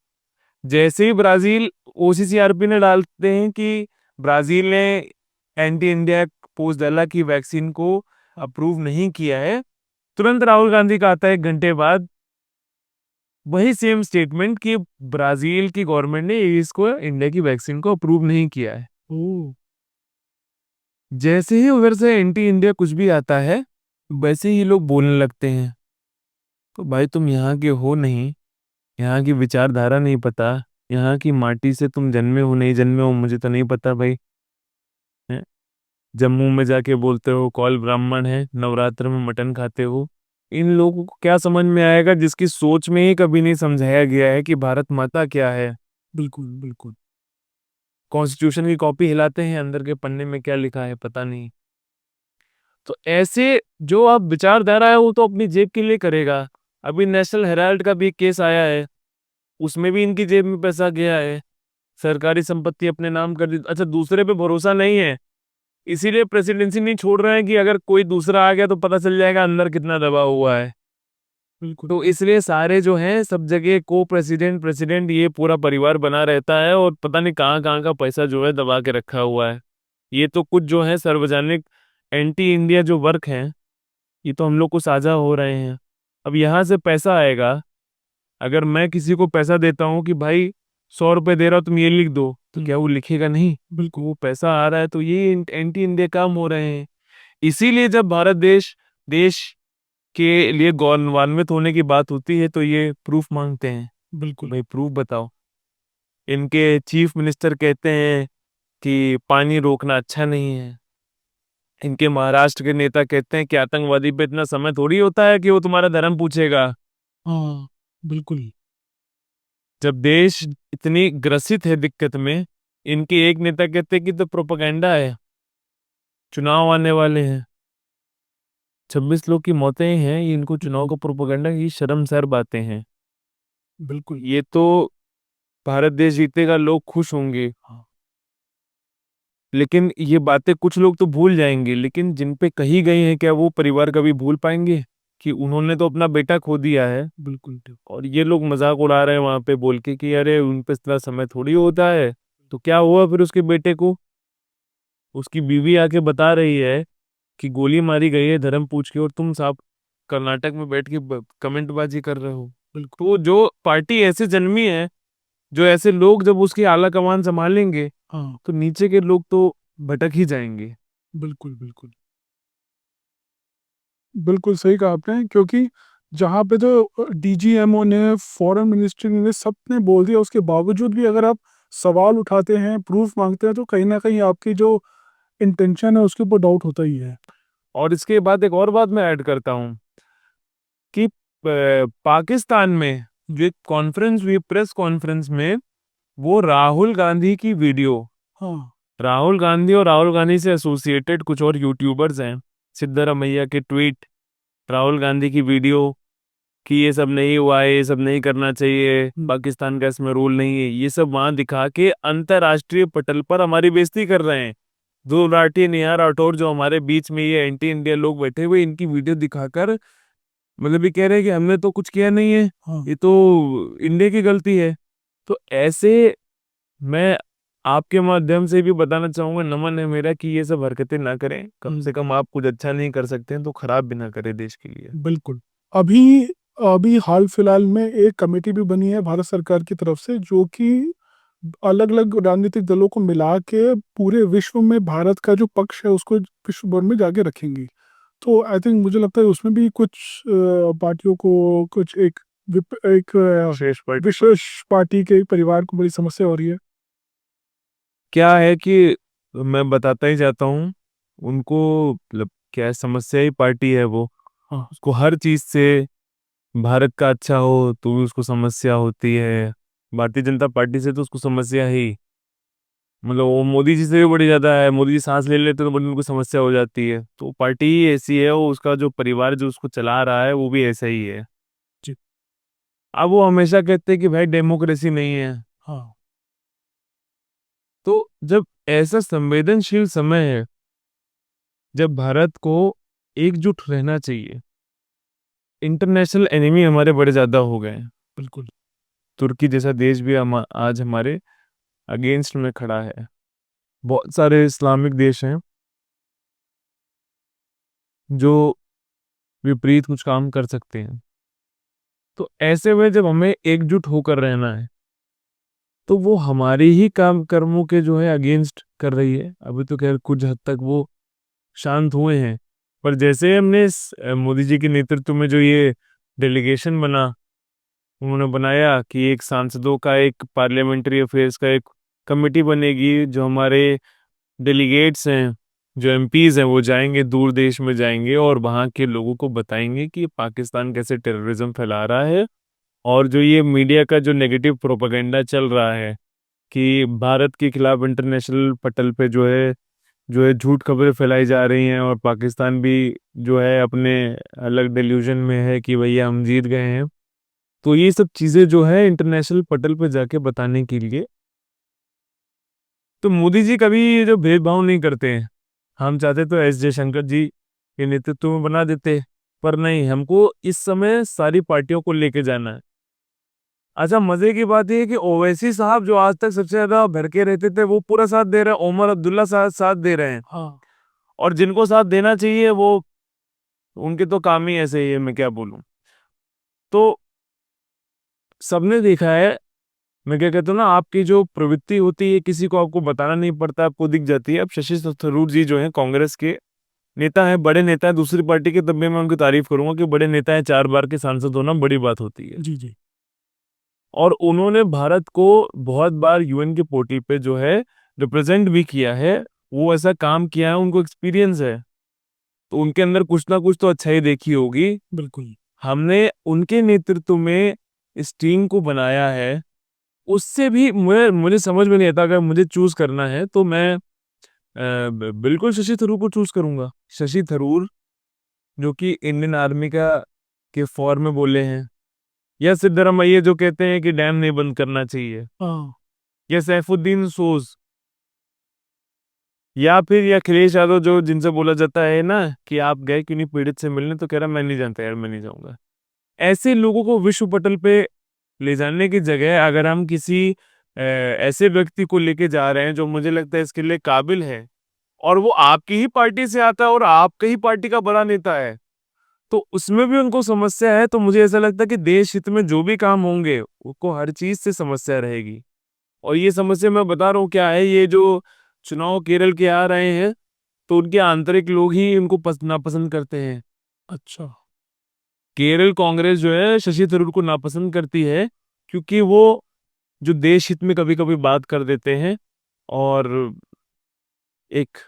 जैसे ही ब्राजील, OCCRP ने डालते हैं कि ब्राजील ने एंटी इंडिया पोस्ट डाला कि वैक्सीन को अप्रूव नहीं किया है, तुरंत राहुल गांधी का आता है 1 घंटे बाद वही सेम स्टेटमेंट कि ब्राजील की गवर्नमेंट ने इसको इंडिया की वैक्सीन को अप्रूव नहीं किया है। ओ। जैसे ही उधर से एंटी इंडिया कुछ भी आता है वैसे ही लोग बोलने लगते हैं। तो भाई तुम यहाँ के हो नहीं, यहाँ की विचारधारा नहीं पता, यहाँ की माटी से तुम जन्मे हो नहीं जन्मे हो मुझे तो नहीं पता भाई। हैं? जम्मू में जाके बोलते हो कौल ब्राह्मण है, नवरात्र में मटन खाते हो। इन लोगों को क्या समझ में आएगा जिसकी सोच में ही कभी नहीं समझाया गया है कि भारत माता क्या है। बिल्कुल बिल्कुल। कॉन्स्टिट्यूशन की कॉपी हिलाते हैं, अंदर के पन्ने में क्या लिखा है पता नहीं। तो ऐसे जो आप विचारधारा है वो तो अपनी जेब के लिए करेगा। अभी नेशनल हेराल्ड का भी एक केस आया है, उसमें भी इनकी जेब में पैसा गया है, सरकारी संपत्ति अपने नाम कर दी। अच्छा, दूसरे पे भरोसा नहीं है इसीलिए प्रेसिडेंसी नहीं छोड़ रहे हैं कि अगर कोई दूसरा आ गया तो पता चल जाएगा अंदर कितना दबा हुआ है। बिल्कुल तो इसलिए सारे जो हैं सब जगह को प्रेसिडेंट प्रेसिडेंट ये पूरा परिवार बना रहता है और पता नहीं कहाँ कहाँ का पैसा जो है दबा के रखा हुआ है। ये तो कुछ जो है सार्वजनिक एंटी इंडिया जो वर्क हैं ये तो हम लोग को साझा हो रहे हैं। अब यहाँ से पैसा आएगा, अगर मैं किसी को पैसा देता हूँ कि भाई 100 रुपए दे रहा हूँ तुम ये लिख दो, तो क्या वो लिखेगा? नहीं। बिल्कुल। वो पैसा आ रहा है तो ये एंटी इंडिया काम हो रहे हैं। इसीलिए जब भारत देश देश के लिए गौरवान्वित होने की बात होती है तो ये प्रूफ मांगते हैं। बिल्कुल भाई प्रूफ बताओ। इनके चीफ मिनिस्टर कहते हैं कि पानी रोकना अच्छा नहीं है। इनके महाराष्ट्र के नेता कहते हैं कि आतंकवादी पे इतना समय थोड़ी होता है कि वो तुम्हारा धर्म पूछेगा। हाँ बिल्कुल। जब देश इतनी ग्रसित है दिक्कत में, इनके एक नेता कहते हैं कि तो प्रोपेगेंडा है, चुनाव आने वाले हैं, 26 लोग की मौतें हैं, ये इनको चुनाव का प्रोपेगेंडा, ये शर्मसार बातें हैं। बिल्कुल। ये तो भारत देश जीतेगा लोग खुश होंगे, हाँ लेकिन ये बातें कुछ लोग तो भूल जाएंगे, लेकिन जिन पे कही गई हैं क्या वो परिवार कभी भूल पाएंगे कि उन्होंने तो अपना बेटा खो दिया है। बिल्कुल। और ये लोग मजाक उड़ा रहे हैं वहां पे बोल के कि अरे उन पे इतना समय थोड़ी होता है। तो क्या हुआ फिर उसके बेटे को? उसकी बीवी आके बता रही है कि गोली मारी गई है धर्म पूछ के, और तुम साहब कर्नाटक में बैठ के कमेंटबाजी कर रहे हो। बिल्कुल। तो जो पार्टी ऐसे जन्मी है, जो ऐसे लोग जब उसकी आला कमान संभालेंगे हाँ तो नीचे के लोग तो भटक ही जाएंगे। बिल्कुल बिल्कुल। बिल्कुल सही कहा आपने, क्योंकि जहाँ पे तो डीजीएमओ ने, फॉरेन मिनिस्ट्री ने, सबने बोल दिया, उसके बावजूद भी अगर आप सवाल उठाते हैं, प्रूफ मांगते हैं, तो कहीं ना कहीं आपकी जो इंटेंशन है उसके ऊपर डाउट होता ही है। और इसके बाद एक और बात मैं ऐड करता हूँ कि पाकिस्तान में जो एक कॉन्फ्रेंस हुई, प्रेस कॉन्फ्रेंस में, वो राहुल गांधी की वीडियो, हाँ राहुल गांधी और राहुल गांधी से एसोसिएटेड कुछ और यूट्यूबर्स हैं, सिद्धरामैया के ट्वीट, राहुल गांधी की वीडियो कि ये सब नहीं हुआ है, ये सब नहीं करना चाहिए, पाकिस्तान का इसमें रोल नहीं है, ये सब वहां दिखा के अंतरराष्ट्रीय पटल पर हमारी बेइज्जती कर रहे हैं। दो लाठी नेहा राठौर जो हमारे बीच में ये एंटी इंडिया लोग बैठे हुए, इनकी वीडियो दिखाकर मतलब ये कह रहे हैं कि हमने तो कुछ किया नहीं है, हाँ। ये तो इंडिया की गलती है। तो ऐसे मैं आपके माध्यम से भी बताना चाहूंगा, नमन है मेरा, कि ये सब हरकतें ना करें। कम से कम आप कुछ अच्छा नहीं कर सकते हैं तो खराब भी ना करें देश के लिए। बिल्कुल। अभी अभी हाल फिलहाल में एक कमेटी भी बनी है भारत सरकार की तरफ से, जो कि अलग अलग राजनीतिक दलों को मिला के पूरे विश्व में भारत का जो पक्ष है उसको विश्व भर में जाके रखेंगी। तो आई थिंक मुझे लगता है उसमें भी कुछ पार्टियों को, कुछ एक शेष पर विशेष पार्टी के परिवार को बड़ी समस्या हो रही है। क्या है कि मैं बताता ही जाता हूँ उनको, मतलब क्या समस्या ही पार्टी है वो, हाँ उसको हर चीज से भारत का अच्छा हो तो भी उसको समस्या होती है। भारतीय जनता पार्टी से तो उसको समस्या ही, मतलब वो मोदी जी से भी बड़ी ज्यादा है। मोदी जी सांस ले लेते तो बड़ी उनको समस्या हो जाती है। तो पार्टी ही ऐसी है, वो उसका जो परिवार जो उसको चला रहा है वो भी ऐसा ही है। जी। अब वो हमेशा कहते हैं कि भाई डेमोक्रेसी नहीं है। हाँ तो जब ऐसा संवेदनशील समय है, जब भारत को एकजुट रहना चाहिए, इंटरनेशनल एनिमी हमारे बड़े ज्यादा हो गए हैं। बिल्कुल। तुर्की जैसा देश भी आज हमारे अगेंस्ट में खड़ा है। बहुत सारे इस्लामिक देश हैं जो विपरीत कुछ काम कर सकते हैं। तो ऐसे में जब हमें एकजुट होकर रहना है तो वो हमारी ही काम कर्मों के जो है अगेंस्ट कर रही है। अभी तो खैर कुछ हद तक वो शांत हुए हैं। पर जैसे हमने मोदी जी के नेतृत्व में जो ये डेलीगेशन बना, उन्होंने बनाया कि एक सांसदों का एक पार्लियामेंट्री अफेयर्स का एक कमेटी बनेगी, जो हमारे डेलीगेट्स हैं, जो एमपीज हैं, वो जाएंगे, दूर देश में जाएंगे और वहाँ के लोगों को बताएंगे कि पाकिस्तान कैसे टेररिज्म फैला रहा है। और जो ये मीडिया का जो नेगेटिव प्रोपेगेंडा चल रहा है कि भारत के खिलाफ इंटरनेशनल पटल पे जो है झूठ खबरें फैलाई जा रही हैं, और पाकिस्तान भी जो है अपने अलग डिल्यूजन में है कि भैया हम जीत गए हैं। तो ये सब चीज़ें जो है इंटरनेशनल पटल पे जाके बताने के लिए, तो मोदी जी कभी ये जो भेदभाव नहीं करते हैं। हम चाहते तो एस जयशंकर जी के नेतृत्व में बना देते, पर नहीं, हमको इस समय सारी पार्टियों को लेके जाना है। अच्छा, मजे की बात ये है कि ओवैसी साहब जो आज तक सबसे ज्यादा भड़के रहते थे, वो पूरा साथ दे रहे हैं। ओमर अब्दुल्ला साहब साथ दे रहे हैं। हाँ, और जिनको साथ देना चाहिए वो, उनके तो काम ही ऐसे ही है, मैं क्या बोलूं। तो सबने देखा है, मैं क्या कहता हूँ ना, आपकी जो प्रवृत्ति होती है किसी को आपको बताना नहीं पड़ता, आपको दिख जाती है। अब शशि थरूर जी जो है कांग्रेस के नेता है, बड़े नेता है दूसरी पार्टी के, तब भी मैं उनकी तारीफ करूंगा कि बड़े नेता है, 4 बार के सांसद होना बड़ी बात होती है। जी जी। और उन्होंने भारत को बहुत बार यूएन के पोर्टल पे जो है रिप्रेजेंट भी किया है, वो ऐसा काम किया है, उनको एक्सपीरियंस है। तो उनके अंदर कुछ ना कुछ तो अच्छाई देखी होगी। बिल्कुल। हमने उनके नेतृत्व में इस टीम को बनाया है। उससे भी मुझे समझ में नहीं आता, अगर मुझे चूज करना है तो मैं बिल्कुल शशि थरूर को चूज करूंगा। शशि थरूर जो कि इंडियन आर्मी का के फॉर्म में बोले हैं, या सिद्धरमैया जो कहते हैं कि डैम नहीं बंद करना चाहिए, हाँ, या सैफुद्दीन सोज, या फिर या अखिलेश यादव जो जिनसे बोला जाता है ना कि आप गए क्यों नहीं पीड़ित से मिलने, तो कह रहा मैं नहीं जानता यार, मैं नहीं जाऊंगा। ऐसे लोगों को विश्व पटल पे ले जाने की जगह अगर हम किसी ऐसे व्यक्ति को लेके जा रहे हैं जो मुझे लगता है इसके लिए काबिल है, और वो आपकी ही पार्टी से आता है और आपकी ही पार्टी का बड़ा नेता है, तो उसमें भी उनको समस्या है, तो मुझे ऐसा लगता है कि देश हित में जो भी काम होंगे उनको हर चीज से समस्या रहेगी। और ये समस्या मैं बता रहा हूँ क्या है, ये जो चुनाव केरल के आ रहे हैं, तो उनके आंतरिक लोग ही उनको नापसंद करते हैं। अच्छा। केरल कांग्रेस जो है शशि थरूर को नापसंद करती है, क्योंकि वो जो देश हित में कभी कभी बात कर देते हैं, और एक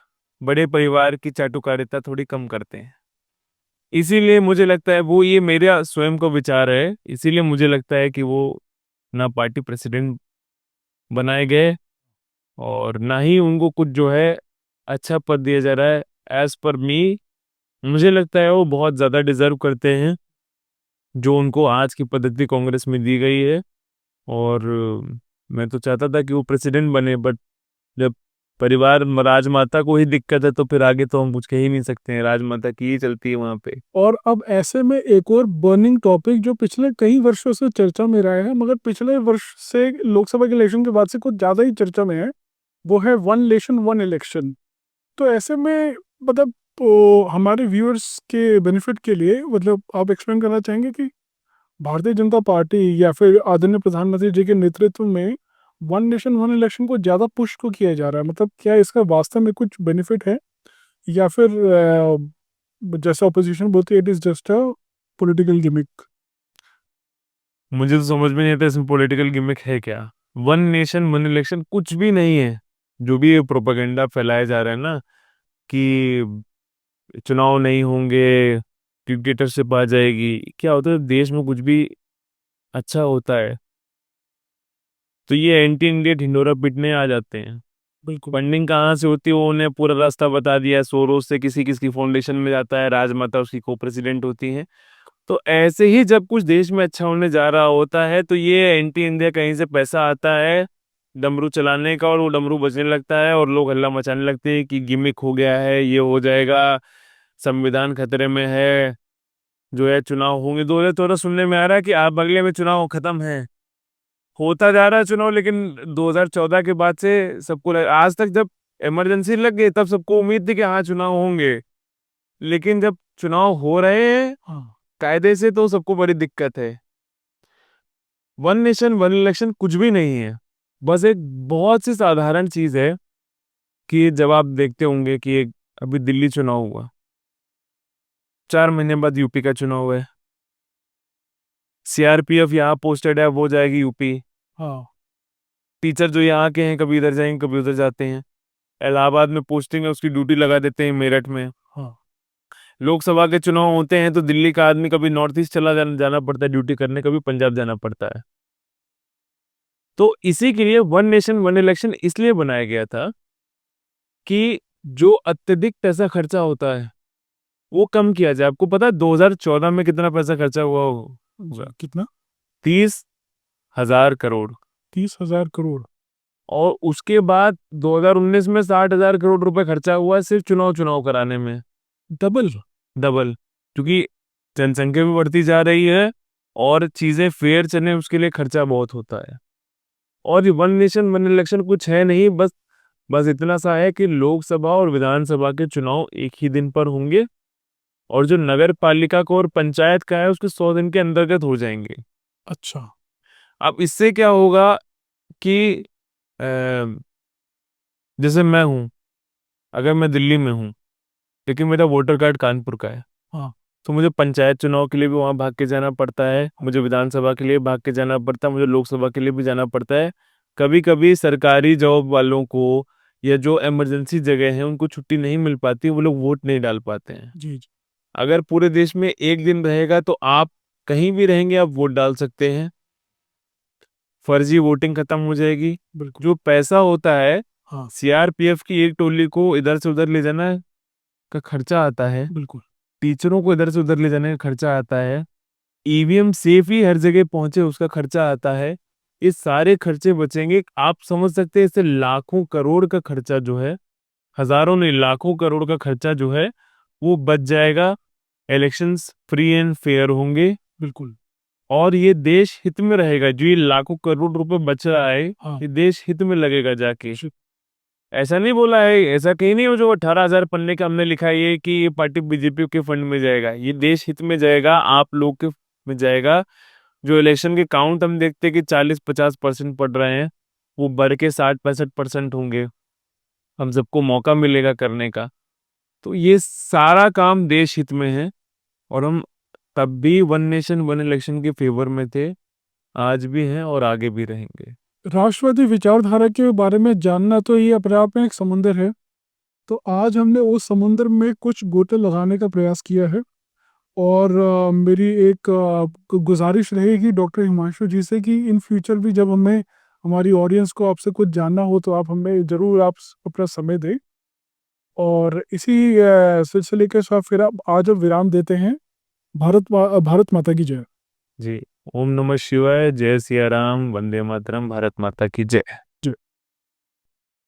बड़े परिवार की चाटुकारिता थोड़ी कम करते हैं। इसीलिए मुझे लगता है, वो ये मेरा स्वयं का विचार है, इसीलिए मुझे लगता है कि वो ना पार्टी प्रेसिडेंट बनाए गए, और ना ही उनको कुछ जो है अच्छा पद दिया जा रहा है। एज पर मी, मुझे लगता है वो बहुत ज्यादा डिजर्व करते हैं जो उनको आज की पद्धति कांग्रेस में दी गई है। और मैं तो चाहता था कि वो प्रेसिडेंट बने, बट जब परिवार राजमाता को ही दिक्कत है, तो फिर आगे तो हम कुछ कह ही नहीं सकते हैं, राजमाता की ही चलती है वहां पे। और अब ऐसे में एक और बर्निंग टॉपिक जो पिछले कई वर्षों से चर्चा में रहा है, मगर पिछले वर्ष से लोकसभा के इलेक्शन के बाद से कुछ ज़्यादा ही चर्चा में है, वो है वन नेशन वन इलेक्शन। तो ऐसे में मतलब हमारे व्यूअर्स के बेनिफिट के लिए मतलब आप एक्सप्लेन करना चाहेंगे कि भारतीय जनता पार्टी या फिर आदरणीय प्रधानमंत्री जी के नेतृत्व में वन नेशन वन इलेक्शन को ज़्यादा पुश को किया जा रहा है, मतलब क्या इसका वास्तव में कुछ बेनिफिट है, या फिर जैसा ऑपोजिशन बोलती है it is just a political gimmick. मुझे तो समझ में नहीं आता इसमें पॉलिटिकल गिमिक है क्या। वन नेशन वन इलेक्शन कुछ भी नहीं है। जो भी ये प्रोपेगेंडा फैलाया जा रहा है ना कि चुनाव नहीं होंगे, डिक्टेटरशिप आ जाएगी, क्या होता है देश में कुछ भी अच्छा होता है तो ये एंटी इंडिया ढिंडोरा पीटने आ जाते हैं। बिल्कुल। फंडिंग कहाँ से होती है वो उन्हें पूरा रास्ता बता दिया है, सोरोस से किसी किसी फाउंडेशन में जाता है, राजमाता उसकी को प्रेसिडेंट होती है। तो ऐसे ही जब कुछ देश में अच्छा होने जा रहा होता है तो ये एंटी इंडिया कहीं से पैसा आता है डमरू चलाने का, और वो डमरू बजने लगता है और लोग हल्ला मचाने लगते हैं कि गिमिक हो गया है, ये हो जाएगा, संविधान खतरे में है, जो है चुनाव होंगे। 2014 सुनने में आ रहा है कि आप अगले में चुनाव खत्म है, होता जा रहा है चुनाव, लेकिन 2014 के बाद से सबको आज तक जब इमरजेंसी लग गई तब सबको उम्मीद थी कि हाँ चुनाव होंगे, लेकिन जब चुनाव हो रहे हैं हाँ। कायदे से तो सबको बड़ी दिक्कत है। वन नेशन वन इलेक्शन कुछ भी नहीं है, बस एक बहुत सी साधारण चीज है कि जब आप देखते होंगे कि एक अभी दिल्ली चुनाव हुआ, 4 महीने बाद यूपी का चुनाव है। सीआरपीएफ यहाँ पोस्टेड है, वो जाएगी यूपी। हाँ टीचर जो यहाँ के हैं कभी इधर जाएंगे कभी उधर जाते हैं। इलाहाबाद में पोस्टिंग है, उसकी ड्यूटी लगा देते हैं मेरठ में। हाँ लोकसभा के चुनाव होते हैं तो दिल्ली का आदमी कभी नॉर्थ ईस्ट चला जाना पड़ता है ड्यूटी करने, कभी पंजाब जाना पड़ता है। तो इसी के लिए वन नेशन वन इलेक्शन इसलिए बनाया गया था कि जो अत्यधिक पैसा खर्चा होता है वो कम किया जाए। आपको पता है 2014 में कितना पैसा खर्चा हुआ होगा? कितना? 30,000 करोड़। 30,000 करोड़। और उसके बाद 2019 में 60,000 करोड़ रुपए खर्चा हुआ है सिर्फ चुनाव कराने में। डबल। क्योंकि जनसंख्या भी बढ़ती जा रही है और चीजें फेयर चले उसके लिए खर्चा बहुत होता है। और ये वन नेशन वन इलेक्शन कुछ है नहीं, बस इतना सा है कि लोकसभा और विधानसभा के चुनाव एक ही दिन पर होंगे और जो नगर पालिका को और पंचायत का है उसके 100 दिन के अंतर्गत हो जाएंगे। अच्छा। अब इससे क्या होगा कि जैसे मैं हूं, अगर मैं दिल्ली में हूं लेकिन मेरा वोटर कार्ड कानपुर का है, हाँ तो मुझे पंचायत चुनाव के लिए भी वहां भाग के जाना पड़ता है, मुझे विधानसभा के लिए भाग के जाना पड़ता है, मुझे लोकसभा के लिए भी जाना पड़ता है। कभी कभी सरकारी जॉब वालों को या जो इमरजेंसी जगह है उनको छुट्टी नहीं मिल पाती, वो लोग वोट नहीं डाल पाते हैं। जी जी। अगर पूरे देश में एक दिन रहेगा तो आप कहीं भी रहेंगे आप वोट डाल सकते हैं, फर्जी वोटिंग खत्म हो जाएगी। बिल्कुल। जो पैसा होता है हाँ सीआरपीएफ की एक टोली को इधर से उधर ले जाना का खर्चा आता है, बिल्कुल। टीचरों को इधर से उधर ले जाने का खर्चा आता है, ईवीएम सेफ ही हर जगह पहुंचे उसका खर्चा आता है। ये सारे खर्चे बचेंगे। आप समझ सकते हैं इससे लाखों करोड़ का खर्चा जो है, हजारों नहीं लाखों करोड़ का खर्चा जो है वो बच जाएगा। इलेक्शंस फ्री एंड फेयर होंगे बिल्कुल। और ये देश हित में रहेगा। जो ये लाखों करोड़ रुपए बच रहा है हाँ ये देश हित में लगेगा जाके। जी। ऐसा नहीं बोला है, ऐसा कहीं नहीं हो जो 18,000 पन्ने का हमने लिखा है ये कि ये पार्टी बीजेपी के फंड में जाएगा। ये देश हित में जाएगा, आप लोग के में जाएगा। जो इलेक्शन के काउंट हम देखते हैं कि 40-50% पड़ रहे हैं, वो बढ़ के 60-65% होंगे। हम सबको मौका मिलेगा करने का। तो ये सारा काम देश हित में है और हम तब भी वन नेशन वन इलेक्शन के फेवर में थे, आज भी हैं और आगे भी रहेंगे। राष्ट्रवादी विचारधारा के बारे में जानना तो ये अपने आप में एक समुंदर है। तो आज हमने उस समुंदर में कुछ गोते लगाने का प्रयास किया है और मेरी एक गुजारिश रहेगी डॉक्टर हिमांशु जी से कि इन फ्यूचर भी जब हमें हमारी ऑडियंस को आपसे कुछ जानना हो तो आप हमें ज़रूर आप अपना समय दें। और इसी सिलसिले के साथ फिर आप आज अब विराम देते हैं। भारत माता की जय। जी, ओम नमः शिवाय, जय सिया राम, वंदे मातरम, भारत माता की जय।